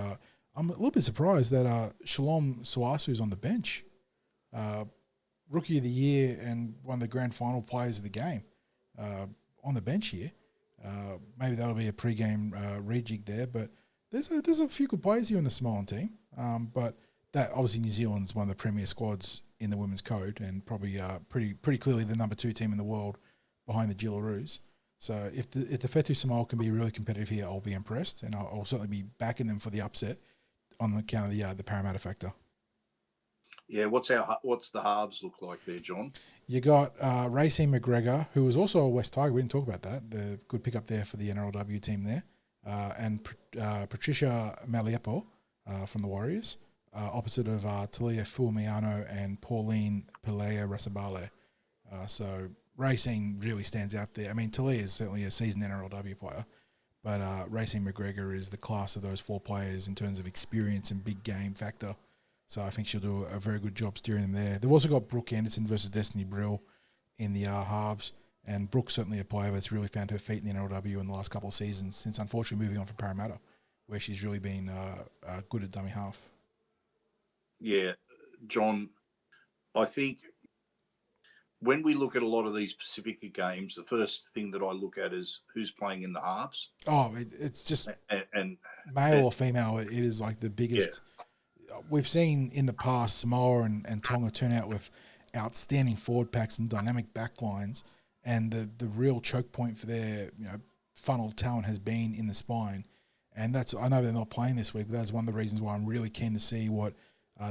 Speaker 3: I'm a little bit surprised that Shalom Suasu is on the bench. Rookie of the year and one of the grand final players of the game on the bench here. Maybe that'll be a pre-game rejig there, but there's a few good players here in the Samoan team. But that obviously New Zealand's one of the premier squads in the women's code, and probably pretty clearly the number 2 team in the world behind the Gillaroos. So if the Fetu Samoa can be really competitive here, I'll be impressed, and I'll certainly be backing them for the upset on the count of the Parramatta factor.
Speaker 4: Yeah, what's the halves look like there, John?
Speaker 3: You got Racine McGregor, who was also a West Tiger. We didn't talk about that. The good pickup there for the NRLW team there. And Patricia Maliepo from the Warriors, opposite of Talia Fumiano and Pauline Pelea Rasabale. So Racine really stands out there. I mean, Talia is certainly a seasoned NRLW player, but Racine McGregor is the class of those 4 players in terms of experience and big game factor. So I think she'll do a very good job steering them there. They've also got Brooke Anderson versus Destiny Brill in the halves. And Brooke's certainly a player that's really found her feet in the NRLW in the last couple of seasons, since unfortunately moving on from Parramatta, where she's really been good at dummy half.
Speaker 4: Yeah, John, I think when we look at a lot of these Pacifica games, the first thing that I look at is who's playing in the halves.
Speaker 3: Oh, it's just
Speaker 4: and
Speaker 3: male or female, it is like the biggest. Yeah. We've seen in the past Samoa and Tonga turn out with outstanding forward packs and dynamic backlines, and the real choke point for their funnel talent has been in the spine. And I know they're not playing this week, but that's one of the reasons why I'm really keen to see what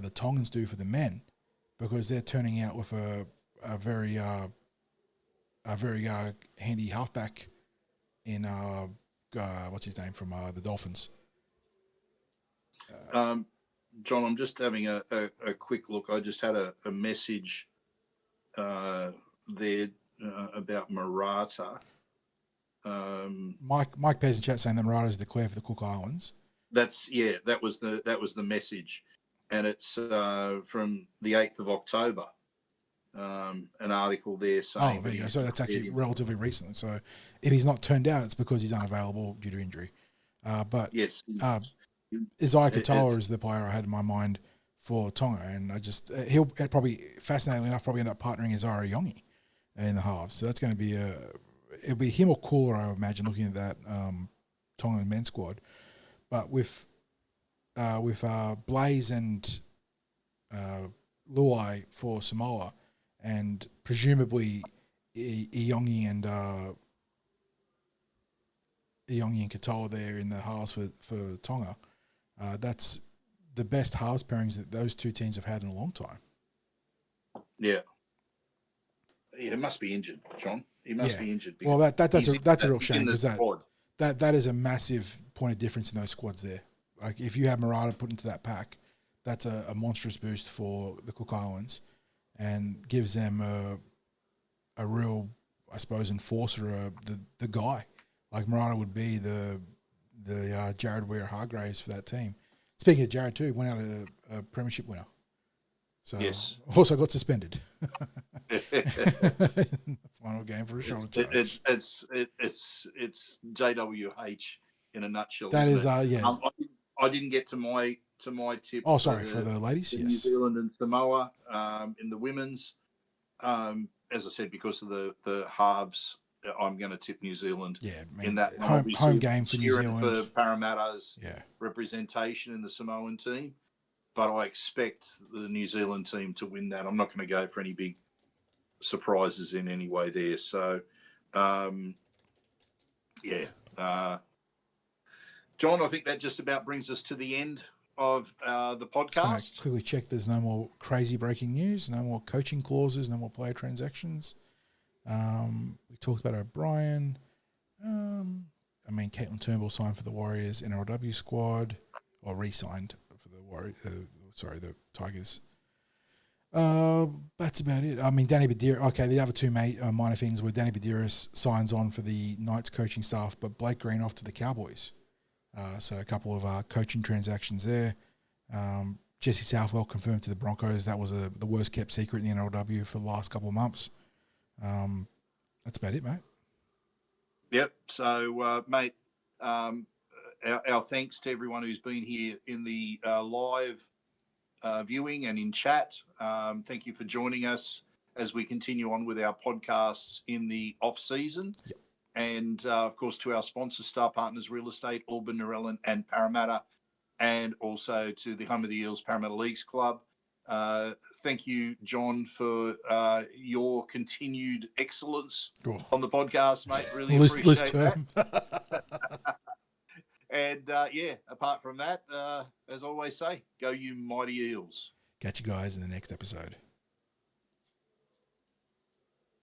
Speaker 3: the Tongans do for the men, because they're turning out with a very handy halfback in what's his name from the Dolphins.
Speaker 4: John, I'm just having a quick look. I just had a message there about Murata.
Speaker 3: Mike Pezet in chat saying that Murata is declared for the Cook Islands.
Speaker 4: That was the message, and it's from the 8th of October. An article there saying.
Speaker 3: Oh, there you go. So that's actually relatively recent. So if he's not turned out, it's because he's unavailable due to injury. But
Speaker 4: yes.
Speaker 3: Isaiah Katoa is the player I had in my mind for Tonga, and he'll probably, fascinatingly enough, end up partnering Isaiah Yongi in the halves. So that's going to be it'll be him or Cooler, I would imagine, looking at that Tonga men's squad. But with Blaze and Luai for Samoa, and presumably Iongi and Katoa there in the halves for Tonga. That's the best halves pairings that those 2 teams have had in a long time.
Speaker 4: Yeah. He must be injured, John. He must be injured.
Speaker 3: Well, that's a real shame, because that is a massive point of difference in those squads there. Like if you have Murata put into that pack, that's a monstrous boost for the Cook Islands, and gives them a real, I suppose, enforcer, the guy. Like Murata would be the Jared Weir-Hargraves for that team. Speaking of Jared too, he went out a premiership winner. So
Speaker 4: yes.
Speaker 3: Also got suspended. Final game for a shoulder charge.
Speaker 4: It's JWH in a nutshell.
Speaker 3: That is
Speaker 4: yeah. I didn't get to my tip.
Speaker 3: Oh, sorry, for the ladies. Yes.
Speaker 4: New Zealand and Samoa in the women's. As I said, because of the halves, I'm going to tip New Zealand.
Speaker 3: Yeah,
Speaker 4: in that
Speaker 3: home game for New Zealand.
Speaker 4: For Parramatta's representation in the Samoan team, but I expect the New Zealand team to win that. I'm not going to go for any big surprises in any way there. So, John, I think that just about brings us to the end of the podcast.
Speaker 3: Just quickly check there's no more crazy breaking news, no more coaching clauses, no more player transactions. We talked about O'Brien. Caitlin Turnbull signed for the Warriors NRLW squad. or re-signed for the Tigers. That's about it. I mean, Danny Badira. Okay, the other two minor things were Danny Badiris signs on for the Knights coaching staff, but Blake Green off to the Cowboys. So a couple of coaching transactions there. Jesse Southwell confirmed to the Broncos. That was the worst kept secret in the NRLW for the last couple of months. That's about it, mate.
Speaker 4: Yep. So, mate, our thanks to everyone who's been here in the live viewing and in chat. Thank you for joining us as we continue on with our podcasts in the off season.
Speaker 3: Yep.
Speaker 4: And of course, to our sponsors, Star Partners Real Estate, Auburn, Narellan, and Parramatta, and also to the home of the Eels, Parramatta Leagues Club. Thank you, John, for your continued excellence on the podcast, mate. Really appreciate that. And apart from that, as I always say, go you mighty Eels.
Speaker 3: Catch you guys in the next episode.